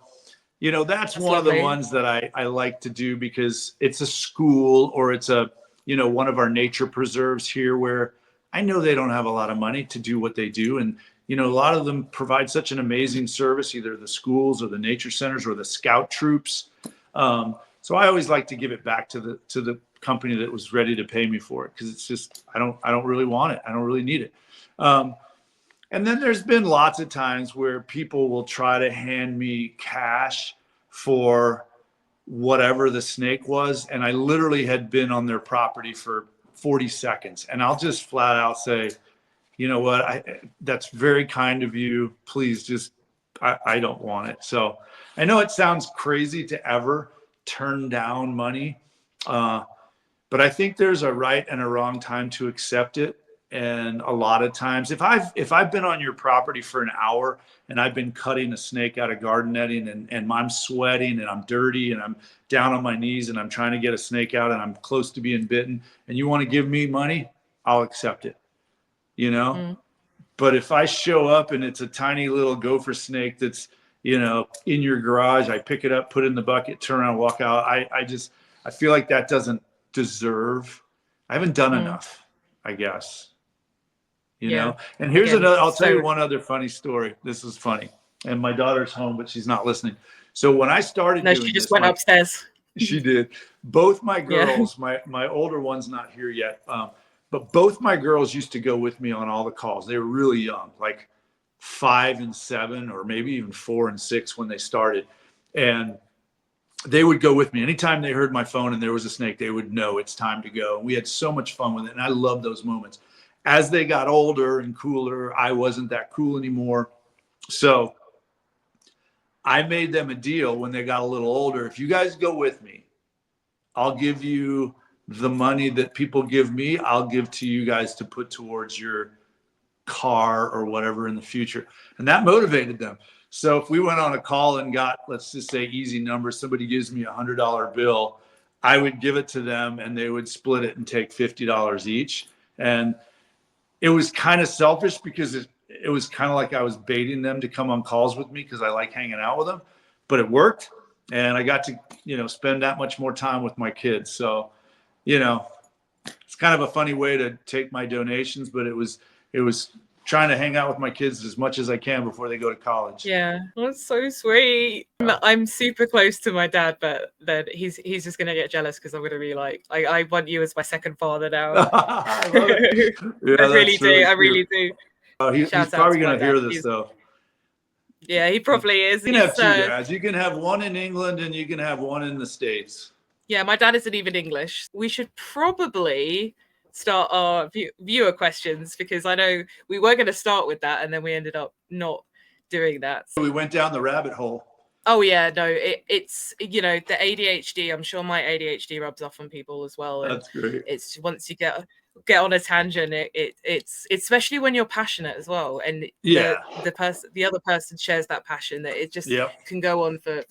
that's one lovely. of the ones that I like to do, because it's a school, or it's one of our nature preserves here, where I know they don't have a lot of money to do what they do. And, a lot of them provide such an amazing service, either the schools or the nature centers or the scout troops. So I always like to give it back to the company that was ready to pay me for it, because it's just, I don't really want it. I don't really need it. And then there's been lots of times where people will try to hand me cash for whatever the snake was. And I literally had been on their property for 40 seconds. And I'll just flat out say, you know what, that's very kind of you. Please just, I don't want it. So I know it sounds crazy to ever turn down money. But I think there's a right and a wrong time to accept it. And a lot of times, if I've been on your property for an hour and I've been cutting a snake out of garden netting, and I'm sweating and I'm dirty and I'm down on my knees and I'm trying to get a snake out and I'm close to being bitten, and you want to give me money, I'll accept it, But if I show up and it's a tiny little gopher snake that's, in your garage, I pick it up, put it in the bucket, turn around, walk out. I feel like that doesn't deserve, I haven't done enough, I guess. And here's another, I'll tell you one other funny story. This is funny. And my daughter's home, but she's not listening. So when I started doing she just this, went upstairs. She did. Both my girls, my older one's not here yet. But both my girls used to go with me on all the calls. They were really young, like 5 and 7, or maybe even 4 and 6 when they started. And they would go with me. Anytime they heard my phone and there was a snake, they would know it's time to go. And we had so much fun with it. And I love those moments. As they got older and cooler, I wasn't that cool anymore. So I made them a deal when they got a little older. If you guys go with me, I'll give you the money that people give me. I'll give to you guys to put towards your car or whatever in the future. And that motivated them. So if we went on a call and got, let's just say easy numbers, somebody gives me $100 bill, I would give it to them and they would split it and take $50 each. And it was kind of selfish because it was kind of like I was baiting them to come on calls with me because I like hanging out with them, but it worked. And I got to, spend that much more time with my kids. So, it's kind of a funny way to take my donations, but it was trying to hang out with my kids as much as I can before they go to college. Yeah, that's so sweet. I'm super close to my dad, but then he's just gonna get jealous because I'm gonna be like, I want you as my second father now. I love it. Yeah, I really that's really I cute. really do. He's Shout out probably to my going to hear dad. this, though. Yeah, he probably is. You can have two dads. You can have one in England and you can have one in the States. Yeah, my dad isn't even English. We should probably start our viewer questions because I know we were going to start with that and then we ended up not doing that. We went down the rabbit hole. Oh yeah, no, it's the ADHD. I'm sure my ADHD rubs off on people as well. And that's great. It's once you get on a tangent, it's especially when you're passionate as well, and the other person shares that passion that it just can go on for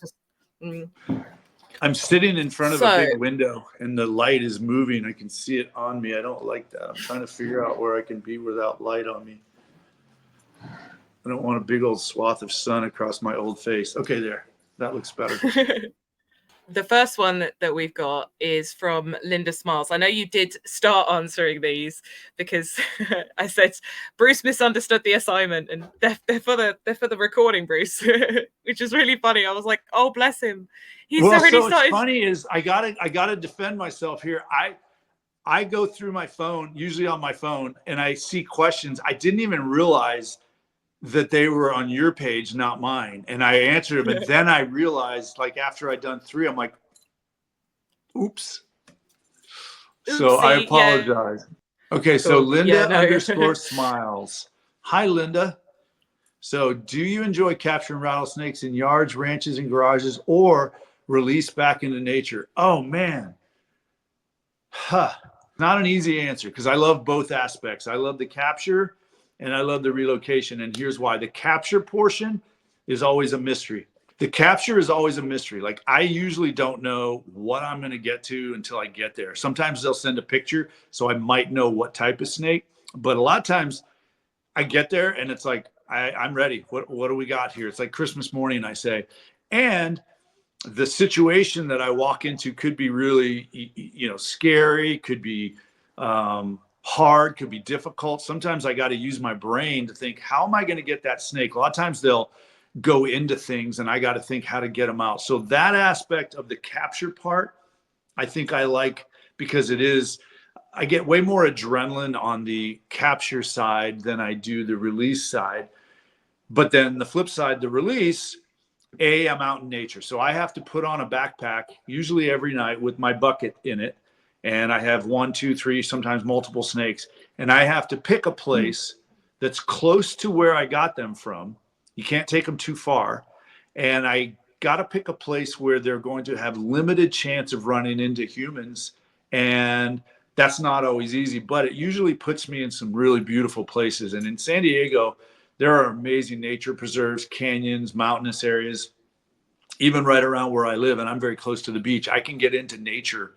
I'm sitting in front of a big window and the light is moving. I can see it on me. I don't like that. I'm trying to figure out where I can be without light on me. I don't want a big old swath of sun across my old face. Okay, there. That looks better. The first one that we've got is from Linda Smiles. I know you did start answering these because I said Bruce misunderstood the assignment, and they're for the recording, Bruce, which is really funny. I was like, oh, bless him. He's already started. What's funny is I gotta defend myself here. I go through my phone, usually on my phone, and I see questions. I didn't even realize that they were on your page, not mine. And I answered them. And then I realized, like, after I'd done 3, I'm like, oops. So I apologize. Yeah. Okay. So Linda underscore smiles. Hi, Linda. So do you enjoy capturing rattlesnakes in yards, ranches, and garages, or release back into nature? Oh, man. Not an easy answer because I love both aspects. I love the capture and I love the relocation. And here's why. The capture portion is always a mystery. The capture is always a mystery. Like, I usually don't know what I'm going to get to until I get there. Sometimes they'll send a picture, so I might know what type of snake. But a lot of times I get there and it's like, I'm ready. What do we got here? It's like Christmas morning, I say. And the situation that I walk into could be really, scary, could be hard, could be difficult. Sometimes I got to use my brain to think, how am I going to get that snake? A lot of times they'll go into things and I got to think how to get them out. So that aspect of the capture part, I think I like, because I get way more adrenaline on the capture side than I do the release side. But then the flip side, the release, I'm out in nature. So I have to put on a backpack, usually every night, with my bucket in it. And I have 1, 2, 3, sometimes multiple snakes. And I have to pick a place that's close to where I got them from. You can't take them too far. And I got to pick a place where they're going to have limited chance of running into humans. And that's not always easy, but it usually puts me in some really beautiful places. And in San Diego, there are amazing nature preserves, canyons, mountainous areas, even right around where I live. And I'm very close to the beach. I can get into nature,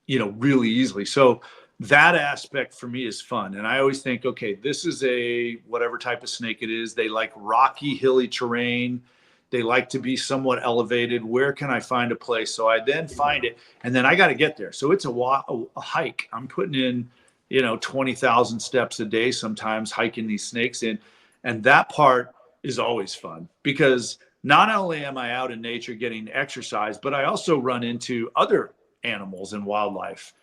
really easily. So that aspect for me is fun. And I always think, okay, this is a whatever type of snake it is. They like rocky, hilly terrain. They like to be somewhat elevated. Where can I find a place? So I then find it, and then I got to get there. So it's a hike. I'm putting in, 20,000 steps a day, sometimes hiking these snakes in. And that part is always fun because not only am I out in nature getting exercise, but I also run into other animals and wildlife,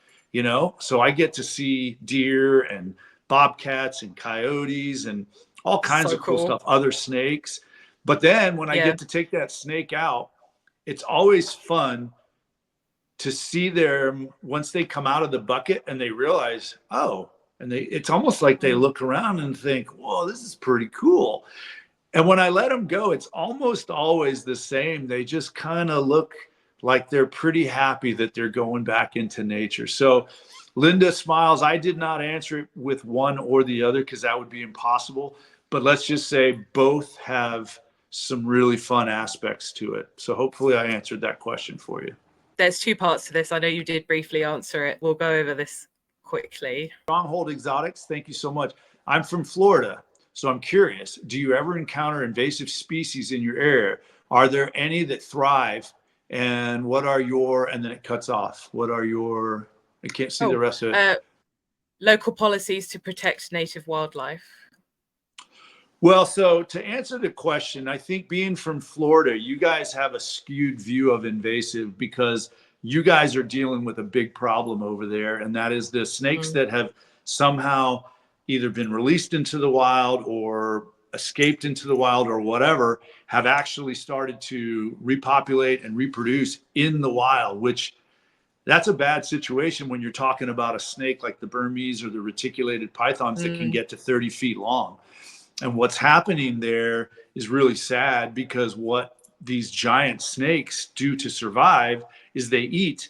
so I get to see deer and bobcats and coyotes and all kinds of cool stuff, other snakes. But then when I get to take that snake out, it's always fun to see them once they come out of the bucket and they realize, it's almost like they look around and think, whoa, this is pretty cool. And when I let them go, it's almost always the same. They just kind of look like they're pretty happy that they're going back into nature. So Linda Smiles, I did not answer it with one or the other because that would be impossible. But let's just say both have some really fun aspects to it. So hopefully I answered that question for you. There's two parts to this. I know you did briefly answer it. We'll go over this quickly. Stronghold Exotics, thank you so much. I'm from Florida, so I'm curious. Do you ever encounter invasive species in your area? Are there any that thrive? And what are your, and then it cuts off. What are your, I can't see the rest of it. Local policies to protect native wildlife. Well, so to answer the question, I think being from Florida, you guys have a skewed view of invasive because you guys are dealing with a big problem over there, and that is the snakes that have somehow either been released into the wild or escaped into the wild or whatever, have actually started to repopulate and reproduce in the wild, which that's a bad situation when you're talking about a snake like the Burmese or the reticulated pythons that can get to 30 feet long. And what's happening there is really sad because what these giant snakes do to survive is they eat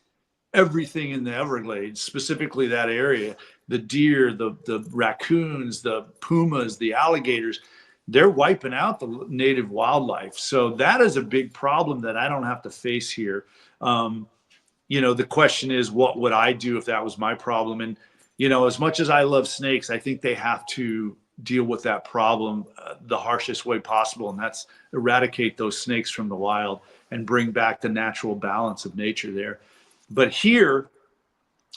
everything in the Everglades, specifically that area, the deer, the raccoons, the pumas, the alligators. They're wiping out the native wildlife. So that is a big problem that I don't have to face here. The question is, what would I do if that was my problem? And, as much as I love snakes, I think they have to deal with that problem the harshest way possible. And that's eradicate those snakes from the wild and bring back the natural balance of nature there. But here,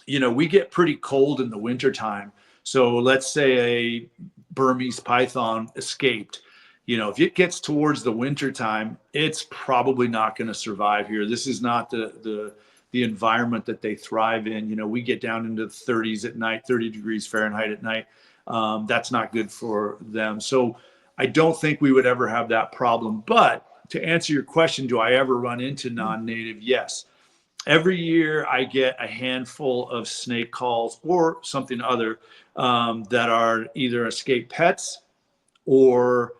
we get pretty cold in the wintertime. So let's say a Burmese python escaped. If it gets towards the wintertime, it's probably not going to survive here. This is not the environment that they thrive in. We get down into the 30s at night, 30 degrees Fahrenheit at night. That's not good for them. So I don't think we would ever have that problem. But to answer your question, do I ever run into non-native? Yes. Every year I get a handful of snake calls or something other that are either escaped pets or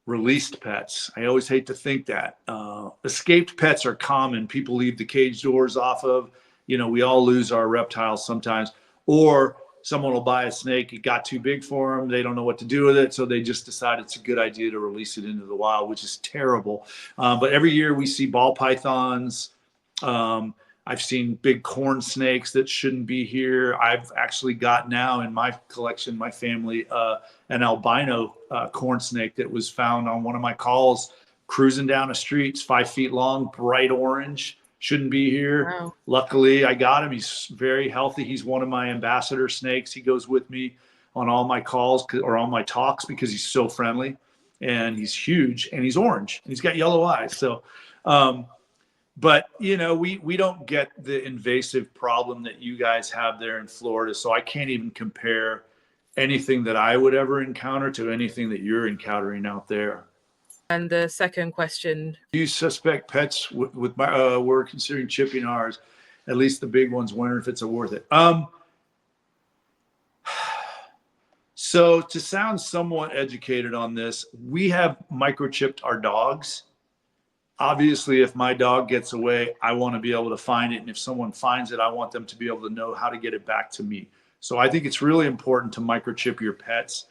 released pets. I always hate to think that. Escaped pets are common. People leave the cage doors off of. We all lose our reptiles sometimes. Or someone will buy a snake. It got too big for them. They don't know what to do with it. So they just decide it's a good idea to release it into the wild, which is terrible. But every year we see ball pythons. I've seen big corn snakes that shouldn't be here. I've actually got now in my collection, my family, an albino corn snake that was found on one of my calls cruising down a street. It's 5 feet long, bright orange, shouldn't be here. Wow. Luckily, I got him. He's very healthy. He's one of my ambassador snakes. He goes with me on all my calls or on my talks because he's so friendly and he's huge and he's orange and he's got yellow eyes. So, but we don't get the invasive problem that you guys have there in Florida. So I can't even compare anything that I would ever encounter to anything that you're encountering out there. And the second question. Do you suspect pets with my, we're considering chipping ours, at least the big ones, wondering if it's worth it. So to sound somewhat educated on this, we have microchipped our dogs. Obviously, if my dog gets away, I want to be able to find it. And if someone finds it, I want them to be able to know how to get it back to me. So I think it's really important to microchip your pets.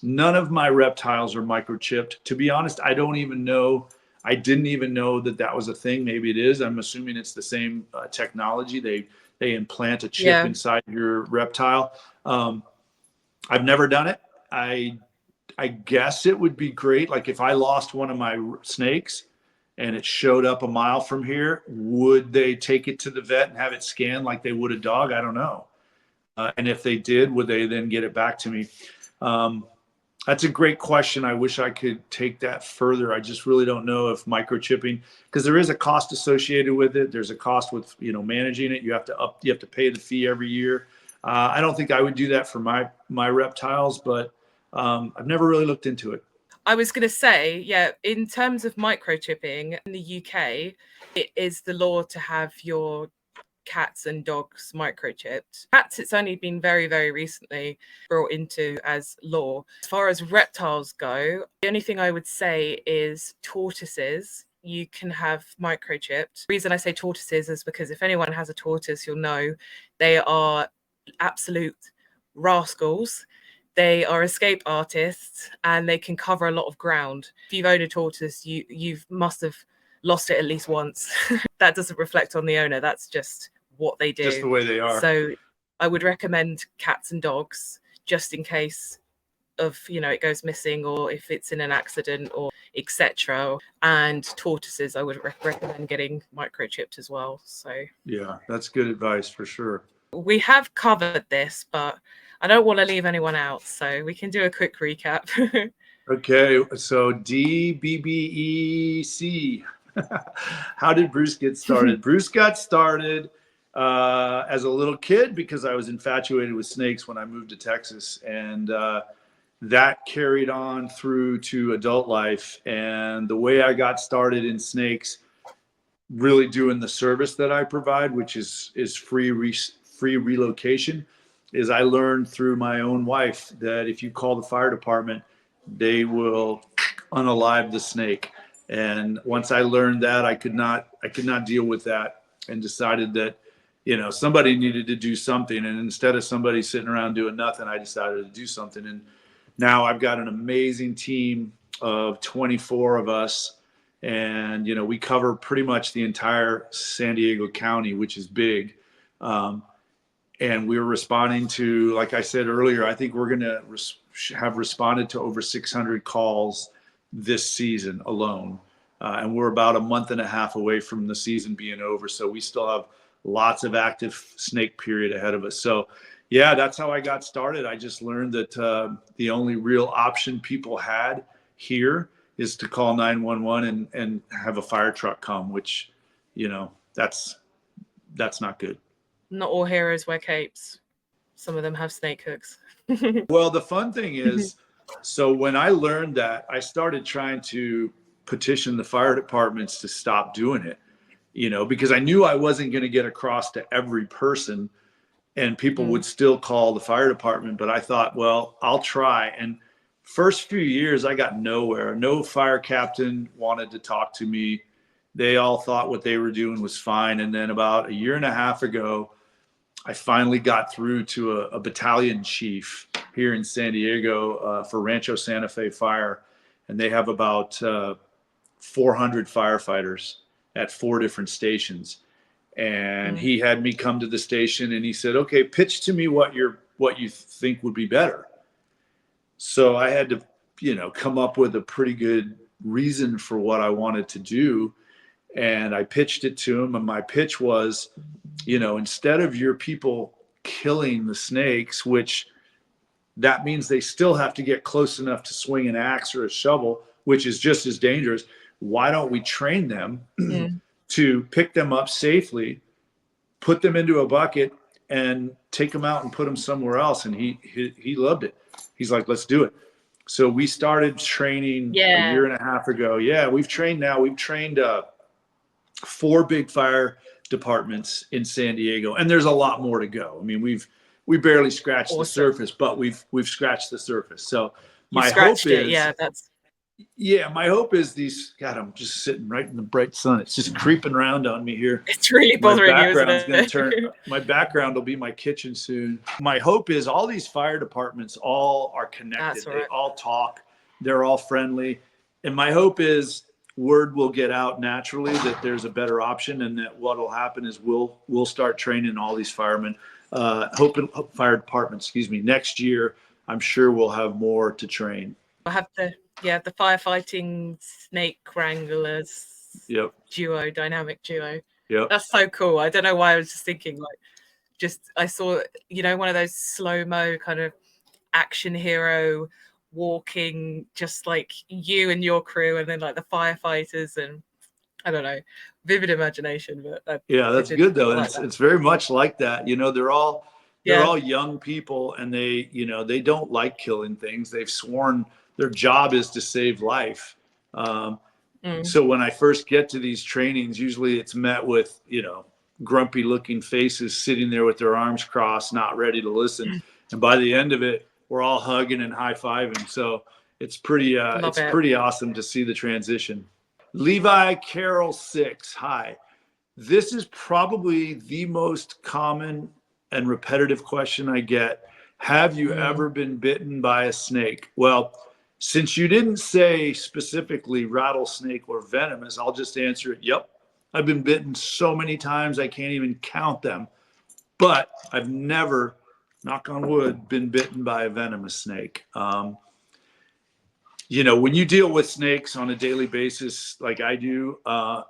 None of my reptiles are microchipped. To be honest, I don't even know. I didn't even know that was a thing. Maybe it is. I'm assuming it's the same technology. They implant a chip inside your reptile. I've never done it. I guess it would be great. Like if I lost one of my snakes and it showed up a mile from here, would they take it to the vet and have it scanned like they would a dog? I don't know. And if they did, would they then get it back to me? That's a great question. I wish I could take that further. I just really don't know if microchipping, because there is a cost associated with it. There's a cost with managing it. You have to pay the fee every year. I don't think I would do that for my reptiles, but I've never really looked into it. I was going to say, in terms of microchipping in the UK, it is the law to have your cats and dogs microchipped. Cats, it's only been very, very recently brought into as law. As far as reptiles go, the only thing I would say is tortoises. You can have microchipped. The reason I say tortoises is because if anyone has a tortoise, you'll know they are absolute rascals. They are escape artists and they can cover a lot of ground. If you've owned a tortoise, you must have lost it at least once. That doesn't reflect on the owner. That's just what they do. Just the way they are. So I would recommend cats and dogs just in case of, you know, it goes missing or if it's in an accident or etc. And tortoises, I would recommend getting microchipped as well. So Yeah, that's good advice for sure. we have covered this, but I don't want to leave anyone out, so we can do a quick recap. Okay, so DBBEC. How did Bruce get started? Bruce got started as a little kid because I was infatuated with snakes when I moved to Texas, and that carried on through to adult life. And the way I got started in snakes, really doing the service that I provide, which is free relocation, is I learned through my own wife that if you call the fire department, they will unalive the snake. And once I learned that, I could not deal with that, and decided that, you know, somebody needed to do something. And instead of somebody sitting around doing nothing, I decided to do something. And now I've got an amazing team of 24 of us. And, you know, we cover pretty much the entire San Diego County, which is big. And we're responding to, like I said earlier, I think we're going to have responded to over 600 calls this season alone. And we're about a month and a half away from the season being over. So we still have lots of active snake period ahead of us. So yeah, that's how I got started. I just learned that the only real option people had here is to call 911 and have a fire truck come, which, you know, that's not good. Not all heroes wear capes. Some of them have snake hooks. Well, the fun thing is, so when I learned that, I started trying to petition the fire departments to stop doing it, you know, because I knew I wasn't going to get across to every person and people would still call the fire department. But I thought, well, I'll try. And first few years, I got nowhere. No fire captain wanted to talk to me. They all thought what they were doing was fine. And then about a year and a half ago, I finally got through to a battalion chief here in San Diego for Rancho Santa Fe Fire. And they have about 400 firefighters at 4 different stations. And he had me come to the station and he said, okay, pitch to me what you think would be better. So I had to, you know, come up with a pretty good reason for what I wanted to do. And I pitched it to him. And my pitch was, you know, instead of your people killing the snakes, which that means they still have to get close enough to swing an axe or a shovel, which is just as dangerous. Why don't we train them to pick them up safely, put them into a bucket, and take them out and put them somewhere else? And he loved it. He's like, let's do it. So we started training a year and a half ago. Yeah, we've trained 4 big fire departments in San Diego, and there's a lot more to go. I mean, we barely scratched the surface, but we've scratched the surface. So my hope is, my hope is these. God, I'm just sitting right in the bright sun. It's just creeping around on me here. It's really bothering you, isn't it? My background will be my kitchen soon. My hope is all these fire departments all are connected. They all talk. They're all friendly. And my hope is word will get out naturally that there's a better option, and that what will happen is we'll start training all these firemen, fire departments, next year. I'm sure we'll have more to train. We'll have the firefighting snake wranglers duo, dynamic duo. Yep. That's so cool. I don't know why I was just thinking, I saw, you know, one of those slow-mo kind of action hero walking, just like you and your crew, and then like the firefighters, and I don't know, vivid imagination. But that's good though. And it's very much like that. You know, they're all young people, and they don't like killing things. They've sworn their job is to save life. So when I first get to these trainings, usually it's met with, you know, grumpy looking faces sitting there with their arms crossed, not ready to listen. And by the end of it, we're all hugging and high-fiving. So it's pretty awesome to see the transition. Levi Carroll 6. Hi. This is probably the most common and repetitive question I get. Have you ever been bitten by a snake? Well, Since you didn't say specifically rattlesnake or venomous, I'll just answer it. Yep. I've been bitten so many times I can't even count them. But I've never, knock on wood, been bitten by a venomous snake. When you deal with snakes on a daily basis, like I do, a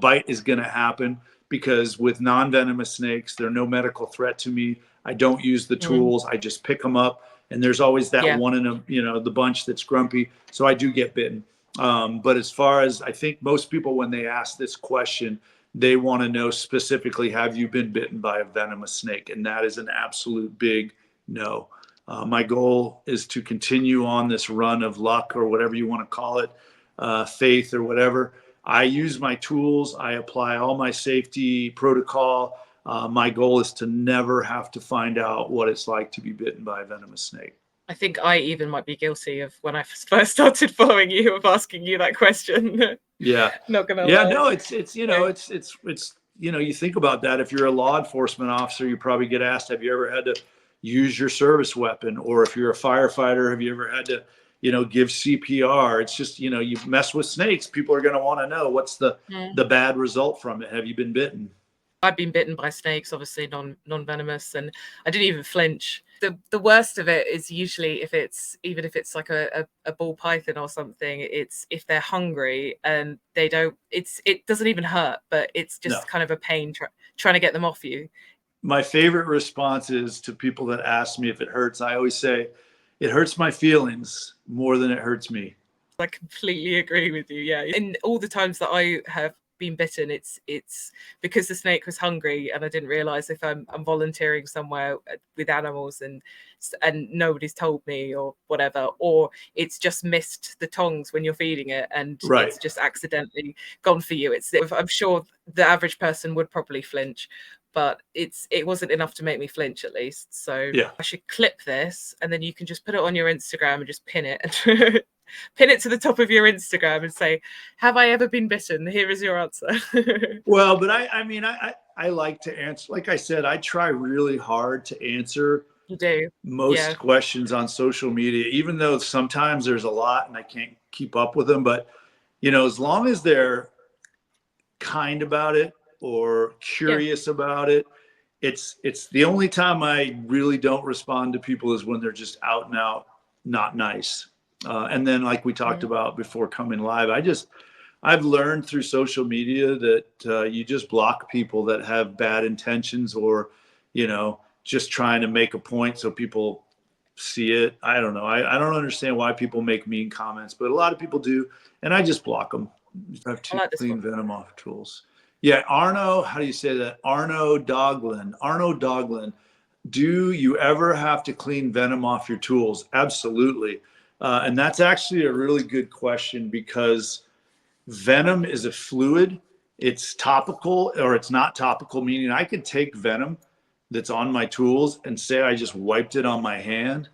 bite is going to happen because with non-venomous snakes, they're no medical threat to me. I don't use the tools. I just pick them up. And there's always that one in the bunch that's grumpy. So I do get bitten. But as far as I think most people, when they ask this question, they want to know specifically, have you been bitten by a venomous snake? And that is an absolute big no. My goal is to continue on this run of luck or whatever you want to call it, faith or whatever. I use my tools. I apply all my safety protocol. My goal is to never have to find out what it's like to be bitten by a venomous snake. I think I even might be guilty of when I first started following you of asking you that question. Yeah. Not gonna Yeah, lie. no, it's you think about that. If you're a law enforcement officer, you probably get asked, have you ever had to use your service weapon? Or if you're a firefighter, have you ever had to, give CPR? It's just, you mess with snakes, people are going to want to know what's the bad result from it. Have you been bitten? I've been bitten by snakes, obviously non-venomous, and I didn't even flinch. The worst of it is usually if it's like a ball python or something, it's if they're hungry and they don't, it doesn't even hurt, but it's just kind of a pain trying to get them off you. My favorite response is to people that ask me if it hurts. I always say, it hurts my feelings more than it hurts me. I completely agree with you. Yeah. In all the times that I have been bitten, it's because the snake was hungry and I didn't realize if I'm volunteering somewhere with animals and nobody's told me or whatever, or it's just missed the tongs when you're feeding it and it's just accidentally gone for you. I'm sure the average person would probably flinch, but it wasn't enough to make me flinch, at least. So I should clip this and then you can just put it on your Instagram and just pin it. Pin it to the top of your Instagram and say, have I ever been bitten? Here is your answer. Well, but I like to answer. Like I said, I try really hard to answer most questions on social media, even though sometimes there's a lot and I can't keep up with them. But, as long as they're kind about it or curious about it, it's the only time I really don't respond to people is when they're just out and out not nice. And then, like we talked about before coming live, I've learned through social media that you just block people that have bad intentions or, just trying to make a point so people see it. I don't know. I don't understand why people make mean comments, but a lot of people do. And I just block them. I have to clean venom off tools. Yeah. Arno, how do you say that? Arno Doglin. Do you ever have to clean venom off your tools? Absolutely. And that's actually a really good question because venom is a fluid. It's topical or it's not topical, meaning I could take venom that's on my tools and say I just wiped it on my hand.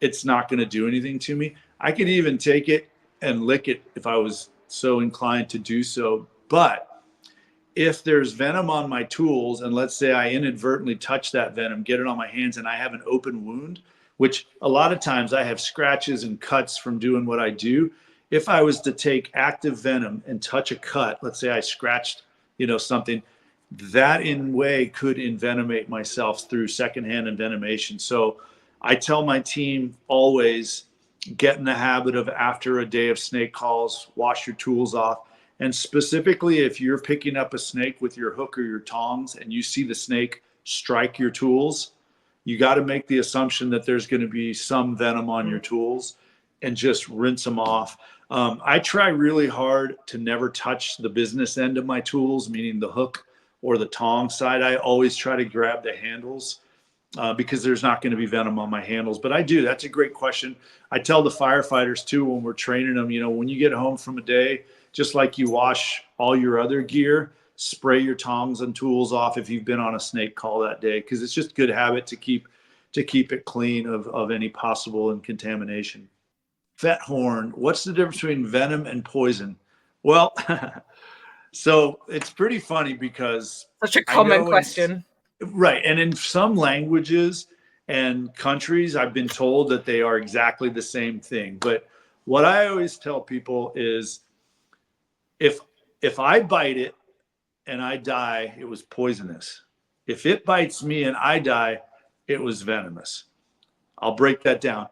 It's not going to do anything to me. I could even take it and lick it if I was so inclined to do so. But if there's venom on my tools, and let's say I inadvertently touch that venom, get it on my hands, and I have an open wound, which a lot of times I have scratches and cuts from doing what I do. If I was to take active venom and touch a cut, let's say I scratched, something, that in way could envenomate myself through secondhand envenomation. So I tell my team always get in the habit of after a day of snake calls, wash your tools off. And specifically, if you're picking up a snake with your hook or your tongs and you see the snake strike your tools, you got to make the assumption that there's going to be some venom on your tools and just rinse them off. I try really hard to never touch the business end of my tools, meaning the hook or the tong side. I always try to grab the handles because there's not going to be venom on my handles. But I do. That's a great question. I tell the firefighters too when we're training them, when you get home from a day, just like you wash all your other gear, spray your tongs and tools off if you've been on a snake call that day, because it's just good habit to keep it clean of any possible contamination. Vet horn, what's the difference between venom and poison? Well, so it's pretty funny because such a common question. Right. And in some languages, and countries, I've been told that they are exactly the same thing. But what I always tell people is if I bite it and I die, it was poisonous. If it bites me and I die, it was venomous. I'll break that down.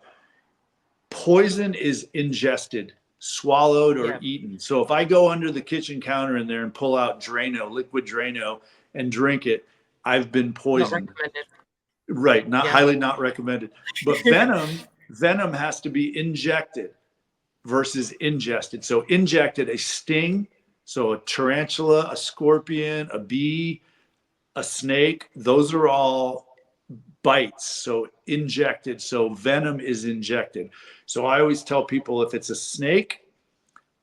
Poison is ingested, swallowed, or eaten. So if I go under the kitchen counter in there and pull out Drano, liquid Drano, and drink it, I've been poisoned. Not recommended. Right, not highly not recommended. But venom has to be injected versus ingested. So injected, a sting, so a tarantula, a scorpion, a bee, a snake, those are all bites. So injected, so venom is injected. So I always tell people if it's a snake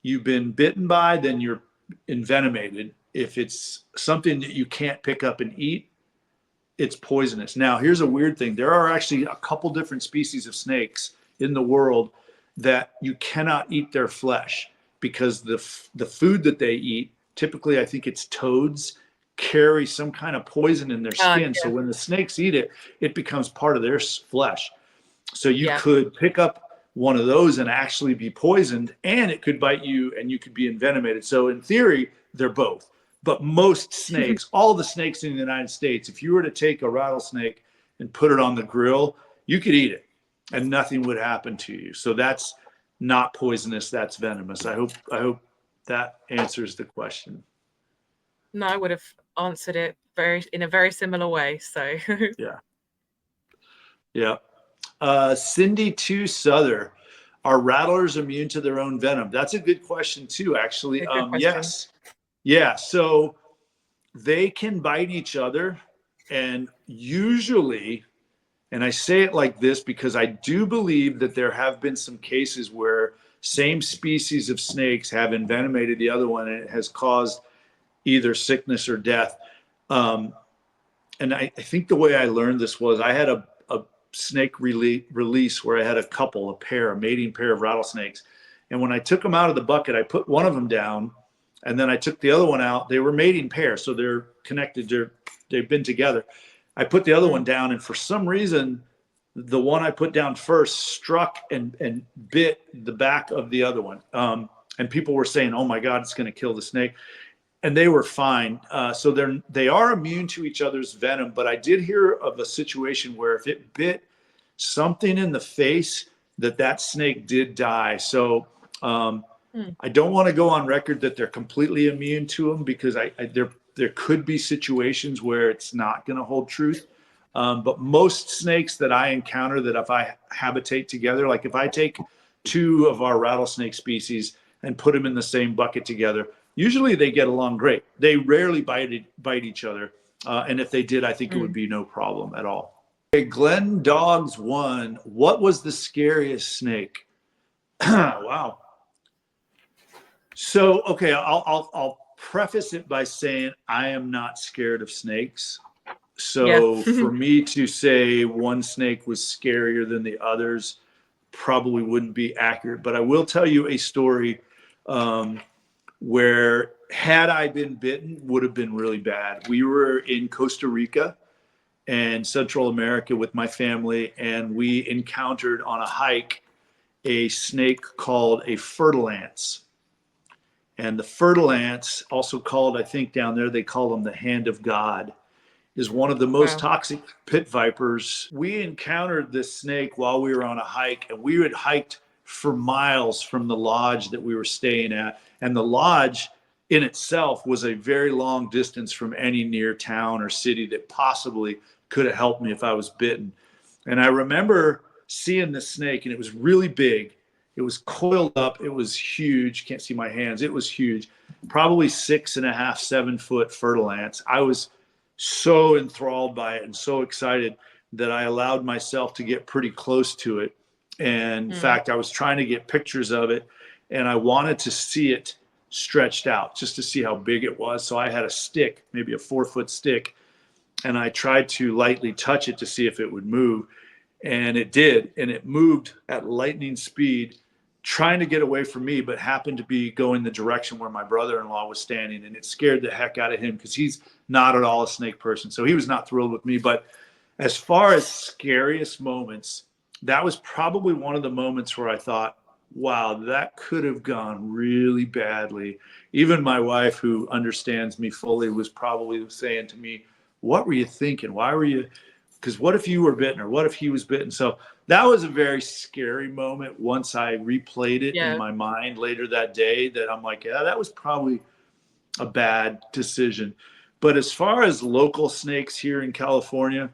you've been bitten by, then you're envenomated. If it's something that you can't pick up and eat, it's poisonous. Now, here's a weird thing. There are actually a couple different species of snakes in the world that you cannot eat their flesh because the food that they eat, typically I think it's toads, carry some kind of poison in their skin. So when the snakes eat it, it becomes part of their flesh. So you could pick up one of those and actually be poisoned, and it could bite you and you could be envenomated. So in theory, they're both. But most snakes, all the snakes in the United States, if you were to take a rattlesnake and put it on the grill, you could eat it and nothing would happen to you. So that's not poisonous, that's venomous. I hope that answers the question. No, I would have answered it in a very similar way. So yeah. Cindy 2 Souther, are rattlers immune to their own venom? That's a good question too, actually. Yes. Yeah. So they can bite each other, and usually, and I say it like this because I do believe that there have been some cases where same species of snakes have envenomated the other one and it has caused either sickness or death. And I think the way I learned this was I had a snake release where I had a mating pair of rattlesnakes. And when I took them out of the bucket, I put one of them down and then I took the other one out. They were mating pair, so they're connected. They've been together. I put the other one down, and for some reason, the one I put down first struck and bit the back of the other one. And people were saying, "Oh my God, it's going to kill the snake." And they were fine. So they are immune to each other's venom. But I did hear of a situation where if it bit something in the face, that snake did die. So I don't want to go on record that they're completely immune to them because there could be situations where it's not going to hold truth. But most snakes that I encounter, that if I habitate together, like if I take two of our rattlesnake species and put them in the same bucket together, usually they get along great. They rarely bite each other. And if they did, I think it would be no problem at all. Okay, Glenn Dogs 1, what was the scariest snake? Wow. So, okay, I'll preface it by saying I am not scared of snakes. So for me to say one snake was scarier than the others probably wouldn't be accurate. But I will tell you a story where had I been bitten, would have been really bad. We were in Costa Rica and Central America with my family, and we encountered on a hike a snake called a fertilance. And the fertilance, also called, I think down there, they call them the hand of God, is one of the most toxic pit vipers. We encountered this snake while we were on a hike, and we had hiked for miles from the lodge that we were staying at. And the lodge in itself was a very long distance from any near town or city that possibly could have helped me if I was bitten. And I remember seeing this snake, and it was really big. It was coiled up. It was huge. Can't see my hands. It was huge. Probably 6.5, 7 foot fertilance. I was so enthralled by it and so excited that I allowed myself to get pretty close to it. And in fact, I was trying to get pictures of it, and I wanted to see it stretched out just to see how big it was. So I had a stick, maybe a 4-foot stick, and I tried to lightly touch it to see if it would move. And it did. And it moved at lightning speed, trying to get away from me, but happened to be going the direction where my brother-in-law was standing. And it scared the heck out of him because he's not at all a snake person. So he was not thrilled with me. But As far as scariest moments, that was probably one of the moments where I thought, wow, that could have gone really badly. Even my wife, who understands me fully, was probably saying to me, what were you thinking? Why were you? Because what if you were bitten, or what if he was bitten? So that was a very scary moment once I replayed it in Yeah. my mind later that day, that I'm like, yeah, that was probably a bad decision. But as far as local snakes here in California,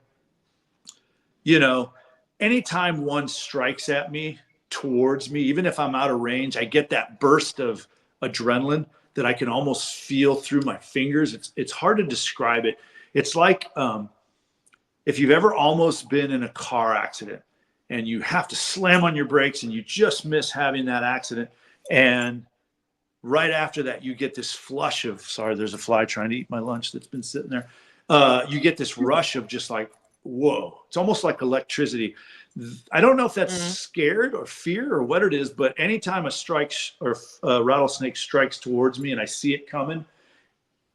you know, anytime one strikes at me, towards me, even if I'm out of range, I get that burst of adrenaline that I can almost feel through my fingers. It's hard to describe it. It's like if you've ever almost been in a car accident and you have to slam on your brakes and you just miss having that accident, and right after that you get this flush of, sorry, there's a fly trying to eat my lunch that's been sitting there. You get this rush of just like, whoa, it's almost like electricity. I don't know if that's scared or fear or what it is, but anytime a strike or a rattlesnake strikes towards me and I see it coming,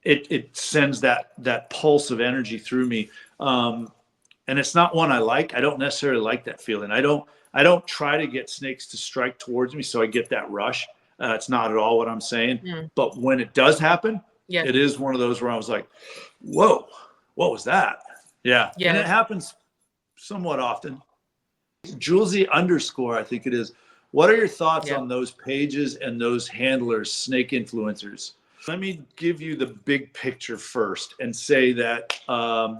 it sends that pulse of energy through me. And it's not one I like. I don't necessarily like that feeling. I don't try to get snakes to strike towards me so I get that rush. It's not at all what I'm saying. But when it does happen, Yeah. it is one of those where I was like, whoa, what was that? Yeah. Yeah. And it happens somewhat often. Julesy _ I think it is. What are your thoughts on those pages and those handlers, snake influencers? Let me give you the big picture first and say that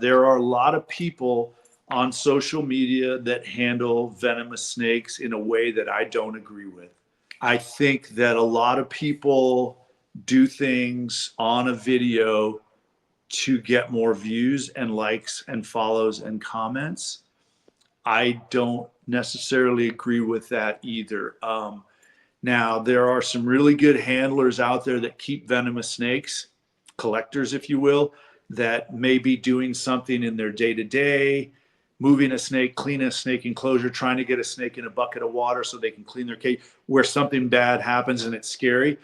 there are a lot of people on social media that handle venomous snakes in a way that I don't agree with. I think that a lot of people do things on a video to get more views and likes and follows and comments. I don't necessarily agree with that either. Now, there are some really good handlers out there that keep venomous snakes, collectors, if you will, that may be doing something in their day-to-day, moving a snake, cleaning a snake enclosure, trying to get a snake in a bucket of water so they can clean their cage, where something bad happens and it's scary.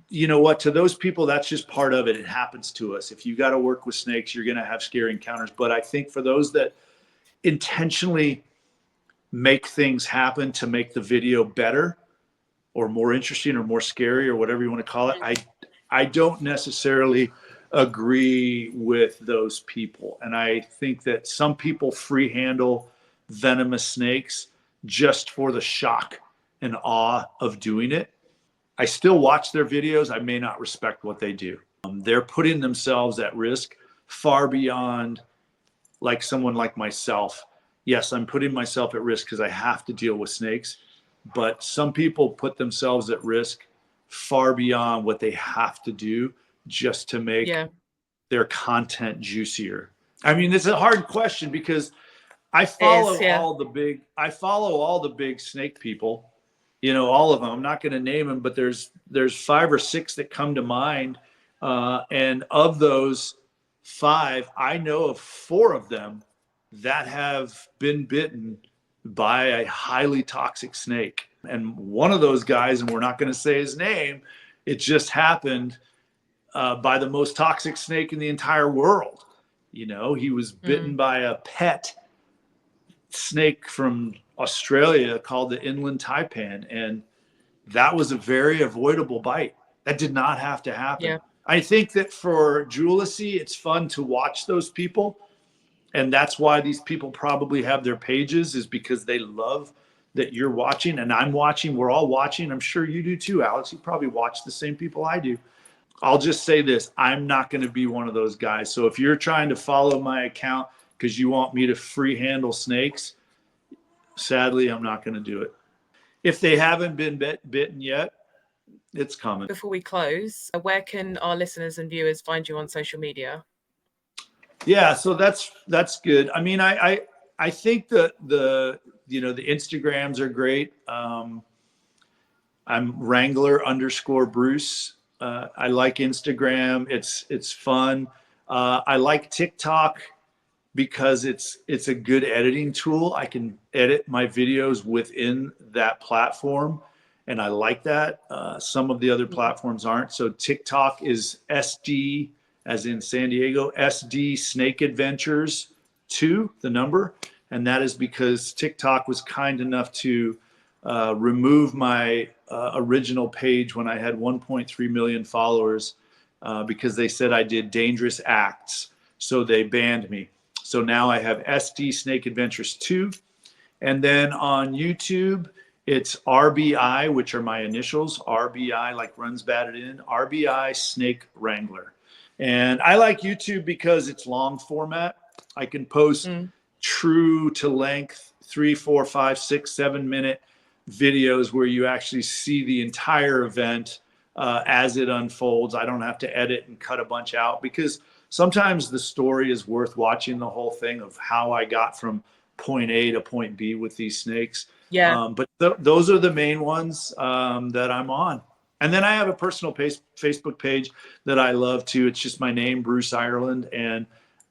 You know what? To those people, that's just part of it. It happens to us. If you got to work with snakes, you're going to have scary encounters. But I think for those that intentionally make things happen to make the video better or more interesting or more scary or whatever you want to call it, I don't necessarily agree with those people. And I think that some people free handle venomous snakes just for the shock and awe of doing it. I still watch their videos. I may not respect what they do. They're putting themselves at risk far beyond like someone like myself. Yes, I'm putting myself at risk because I have to deal with snakes, but some people put themselves at risk far beyond what they have to do just to make their content juicier. I mean, it's a hard question because I follow all the big snake people, you know, all of them. I'm not going to name them, but there's 5 or 6 that come to mind. And of those 5, I know of 4 of them that have been bitten by a highly toxic snake. And one of those guys, and we're not going to say his name, it just happened by the most toxic snake in the entire world. You know, he was bitten by a pet snake from Australia called the inland taipan, and that was a very avoidable bite. That did not have to happen. Yeah. I think that for Julesy, it's fun to watch those people. And that's why these people probably have their pages, is because they love that you're watching and I'm watching. We're all watching. I'm sure you do too, Alex. You probably watch the same people I do. I'll just say this. I'm not going to be one of those guys. So if you're trying to follow my account because you want me to free handle snakes, sadly, I'm not going to do it. If they haven't been bitten yet, it's coming. Before we close, where can our listeners and viewers find you on social media? Yeah, so that's good. I mean, I think that the Instagrams are great. I'm Wrangler _ Bruce. I like Instagram. It's fun. I like TikTok because it's a good editing tool. I can edit my videos within that platform, and I like that. Some of the other platforms aren't. So TikTok is SD, as in San Diego, SD Snake Adventures 2, the number, and that is because TikTok was kind enough to remove my original page when I had 1.3 million followers because they said I did dangerous acts. So they banned me. So now I have SD Snake Adventures 2. And then on YouTube, it's RBI, which are my initials, RBI, like runs batted in, RBI Snake Wrangler. And I like YouTube because it's long format. I can post true to length 3, 4, 5, 6, 7 minute videos where you actually see the entire event as it unfolds. I don't have to edit and cut a bunch out because sometimes the story is worth watching the whole thing of how I got from point A to point B with these snakes. Yeah. But those are the main ones that I'm on. And then I have a personal Facebook page that I love too. It's just my name, Bruce Ireland. And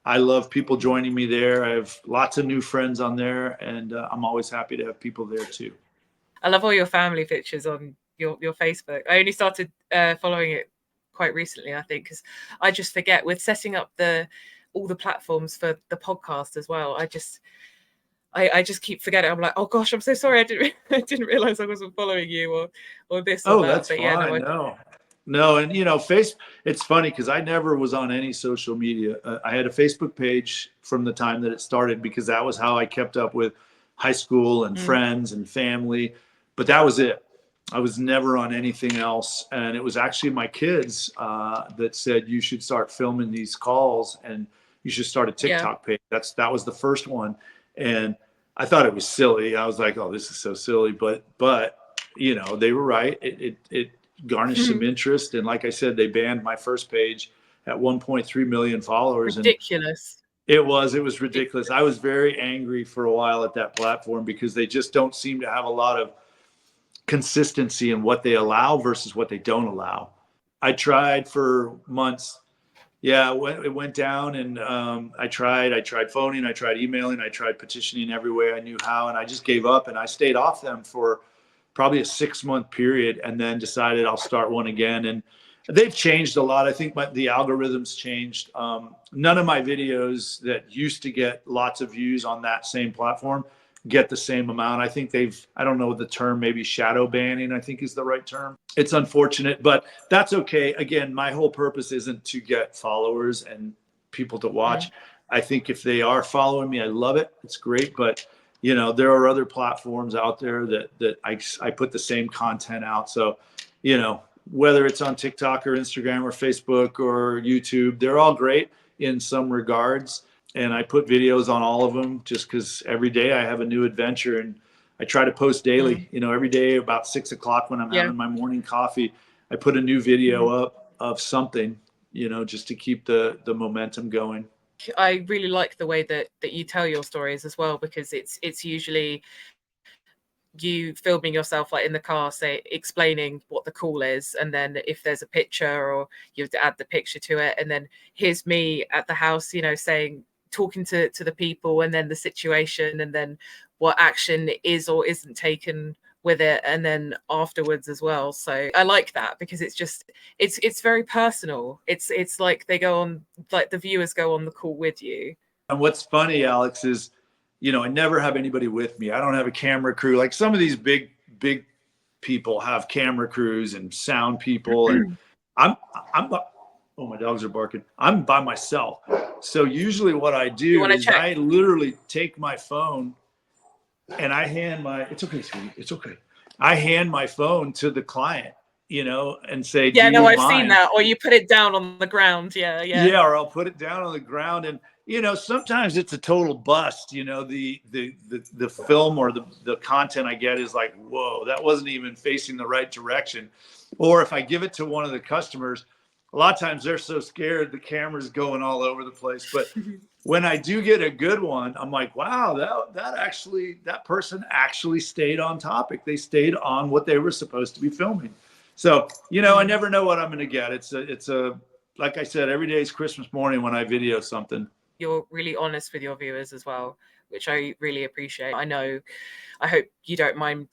I love people joining me there. I have lots of new friends on there, and I'm always happy to have people there too. I love all your family pictures on your Facebook. I only started following it quite recently, I think, because I just forget with setting up all the platforms for the podcast as well. I just keep forgetting. I'm like, oh gosh, I'm so sorry. I didn't realize I wasn't following you or this or Oh, that. that's But fine. yeah, No. And it's funny because I never was on any social media. I had a Facebook page from the time that it started because that was how I kept up with high school and friends and family. But that was it. I was never on anything else. And it was actually my kids that said, you should start filming these calls and you should start a TikTok page. That was the first one. And I thought it was silly. I was like, oh, this is so silly. But they were right. It garnished some interest. And like I said, they banned my first page at 1.3 million followers. ridiculous. And it was ridiculous. I was very angry for a while at that platform because they just don't seem to have a lot of consistency in what they allow versus what they don't allow. I tried for months. Yeah, it went down, and I tried phoning, I tried emailing, I tried petitioning every way I knew how, and I just gave up, and I stayed off them for probably a 6-month period, and then decided I'll start one again. And they've changed a lot. I think the algorithms changed. None of my videos that used to get lots of views on that same platform get the same amount. I think I don't know the term, maybe shadow banning, I think is the right term. It's unfortunate, but that's okay. Again, my whole purpose isn't to get followers and people to watch. I think if they are following me, I love it. It's great. But there are other platforms out there that I put the same content out. So, whether it's on TikTok or Instagram or Facebook or YouTube, they're all great in some regards. And I put videos on all of them just because every day I have a new adventure, and I try to post daily. Every day about 6 o'clock when I'm having my morning coffee, I put a new video up of something, just to keep the momentum going. I really like the way that you tell your stories as well, because it's usually you filming yourself like in the car, say explaining what the call is, and then if there's a picture or you have to add the picture to it, and then here's me at the house, saying, talking to the people, and then the situation, and then what action is or isn't taken with it, and then afterwards as well. So I like that because it's very personal. It's like they go on, like the viewers go on the call with you. And what's funny, Alex, is I never have anybody with me. I don't have a camera crew like some of these big people have camera crews and sound people, and I'm oh, my dogs are barking. I'm by myself. So usually what I do is I literally take my phone and I hand it's okay, sweetie. It's okay. I hand my phone to the client, and say, I've seen that. Or you put it down on the ground. Yeah. Or I'll put it down on the ground. And, sometimes it's a total bust. The film or the content I get is like, whoa, that wasn't even facing the right direction. Or if I give it to one of the customers, a lot of times they're so scared the camera's going all over the place. But when I do get a good one, I'm like, wow, that person actually stayed on topic. They stayed on what they were supposed to be filming. So, I never know what I'm going to get. It's a like I said, every day is Christmas morning when I video something. You're really honest with your viewers as well, which I really appreciate. I hope you don't mind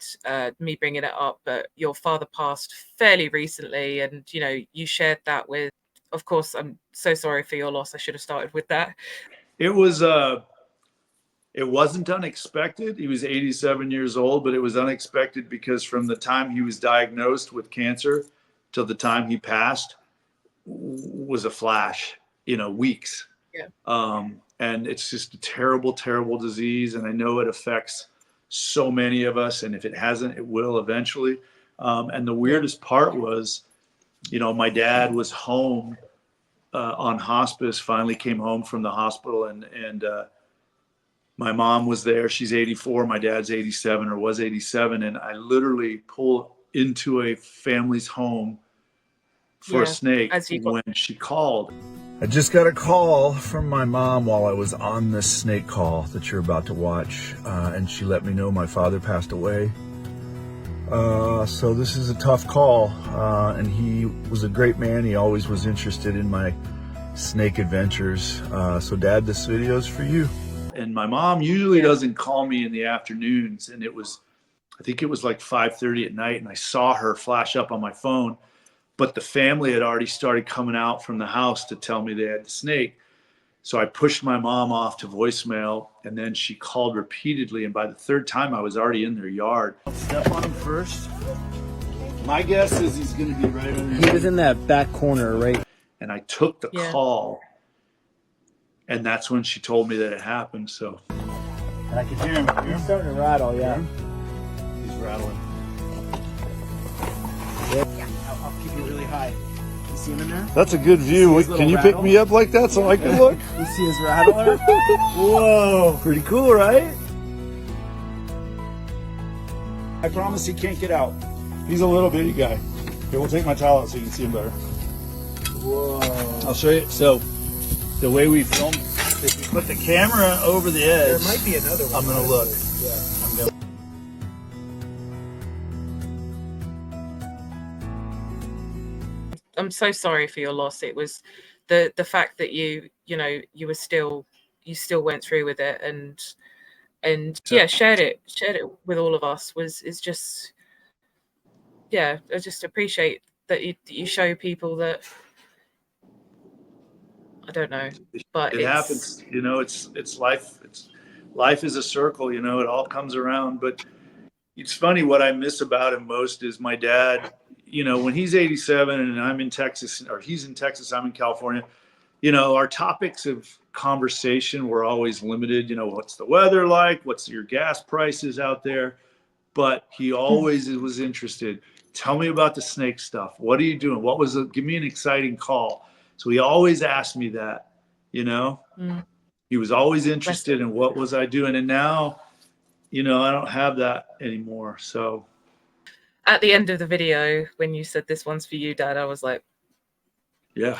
me bringing it up, but your father passed fairly recently, and you shared that with. Of course, I'm so sorry for your loss. I should have started with that. It was it wasn't unexpected. He was 87 years old, but it was unexpected because from the time he was diagnosed with cancer till the time he passed was a flash, weeks. Yeah. And it's just a terrible, terrible disease. And I know it affects so many of us. And if it hasn't, it will eventually. And the weirdest part was, my dad was home on hospice, finally came home from the hospital, and my mom was there. She's 84. My dad's 87 or was 87. And I literally pull into a family's home for a snake when she called. I just got a call from my mom while I was on this snake call that you're about to watch. And she let me know my father passed away. So this is a tough call. And he was a great man. He always was interested in my snake adventures. So Dad, this video is for you. And my mom usually doesn't call me in the afternoons. And I think it was like 5:30 at night. And I saw her flash up on my phone. But the family had already started coming out from the house to tell me they had the snake. So I pushed my mom off to voicemail, and then she called repeatedly. And by the third time, I was already in their yard. I'll step on him first. My guess is he's going to be right under here. He was in that back corner, right? And I took the call, and that's when she told me that it happened. So and I can hear him. He's starting to rattle, yeah. He's rattling. Yeah. I'll keep you really high. You see him in there? That's a good view. Can you pick me up like that so I can look? You see his rattler? Whoa, pretty cool, right? I promise he can't get out. He's a little bitty guy. Here, we'll take my towel out so you can see him better. Whoa. I'll show you. So, the way we film, if we put the camera over the edge, there might be another one. I'm going to look. Yeah. I'm so sorry for your loss. It was the fact that you still went through with it and shared it with all of us is just, I just appreciate that you show people that, I don't know, but it happens, it's life. Life is a circle, it all comes around. But it's funny, what I miss about him most is my dad. When he's 87 and I'm in Texas, or he's in Texas, I'm in California, our topics of conversation were always limited. What's the weather like? What's your gas prices out there? But he always was interested. Tell me about the snake stuff. What are you doing? Give me an exciting call. So he always asked me that, He was always interested in what was I doing. And now, I don't have that anymore. So at the end of the video, when you said this one's for you, Dad, I was like, yeah.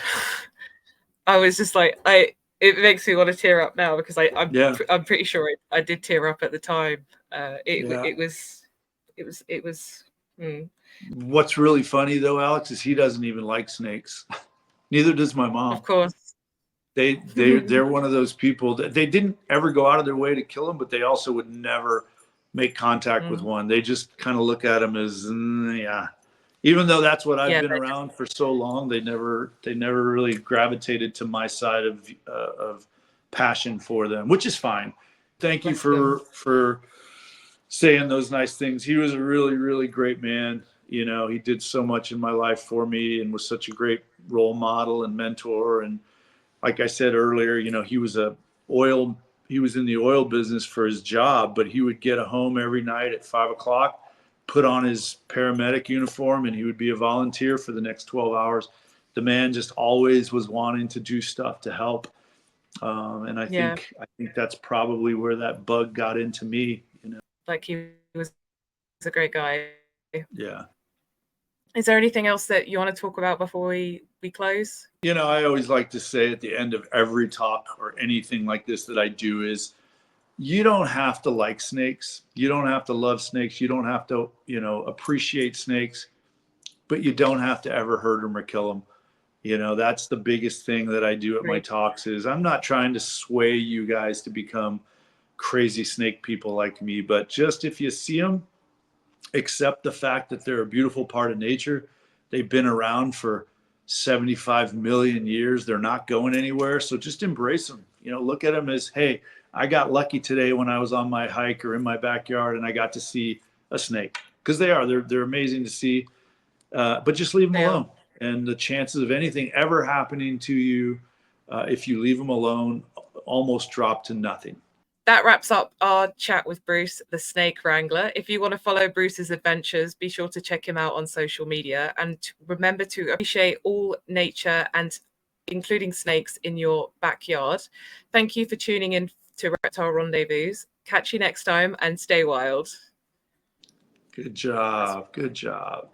I was just like, it makes me want to tear up now because I'm pretty sure I did tear up at the time. It was. What's really funny though, Alex, is he doesn't even like snakes. Neither does my mom. Of course. They're one of those people that they didn't ever go out of their way to kill them, but they also would never make contact with one. They just kind of look at them as even though that's what I've been around for so long, they never really gravitated to my side of passion for them, which is fine. Thank you for saying those nice things. He was a really, really great man. He did so much in my life for me and was such a great role model and mentor. And like I said earlier, he was in the oil business for his job, but he would get home every night at 5:00, put on his paramedic uniform, and he would be a volunteer for the next 12 hours. The man just always was wanting to do stuff to help. And I think that's probably where that bug got into me, Like he was a great guy. Yeah. Is there anything else that you want to talk about before we close? I always like to say at the end of every talk or anything like this that I do is, you don't have to like snakes. You don't have to love snakes. You don't have to, appreciate snakes, but you don't have to ever hurt them or kill them. That's the biggest thing that I do at my talks is I'm not trying to sway you guys to become crazy snake people like me, but just if you see them, accept the fact that they're a beautiful part of nature. They've been around for 75 million years. They're not going anywhere. So just embrace them, look at them as, hey, I got lucky today when I was on my hike or in my backyard and I got to see a snake, because they're amazing to see. But just leave them They are. alone. And the chances of anything ever happening to you, if you leave them alone, almost drop to nothing. That wraps up our chat with Bruce, the snake wrangler. If you want to follow Bruce's adventures, be sure to check him out on social media, and remember to appreciate all nature, and including snakes in your backyard. Thank you for tuning in to Reptile Rendezvous. Catch you next time and stay wild. Good job. Good job.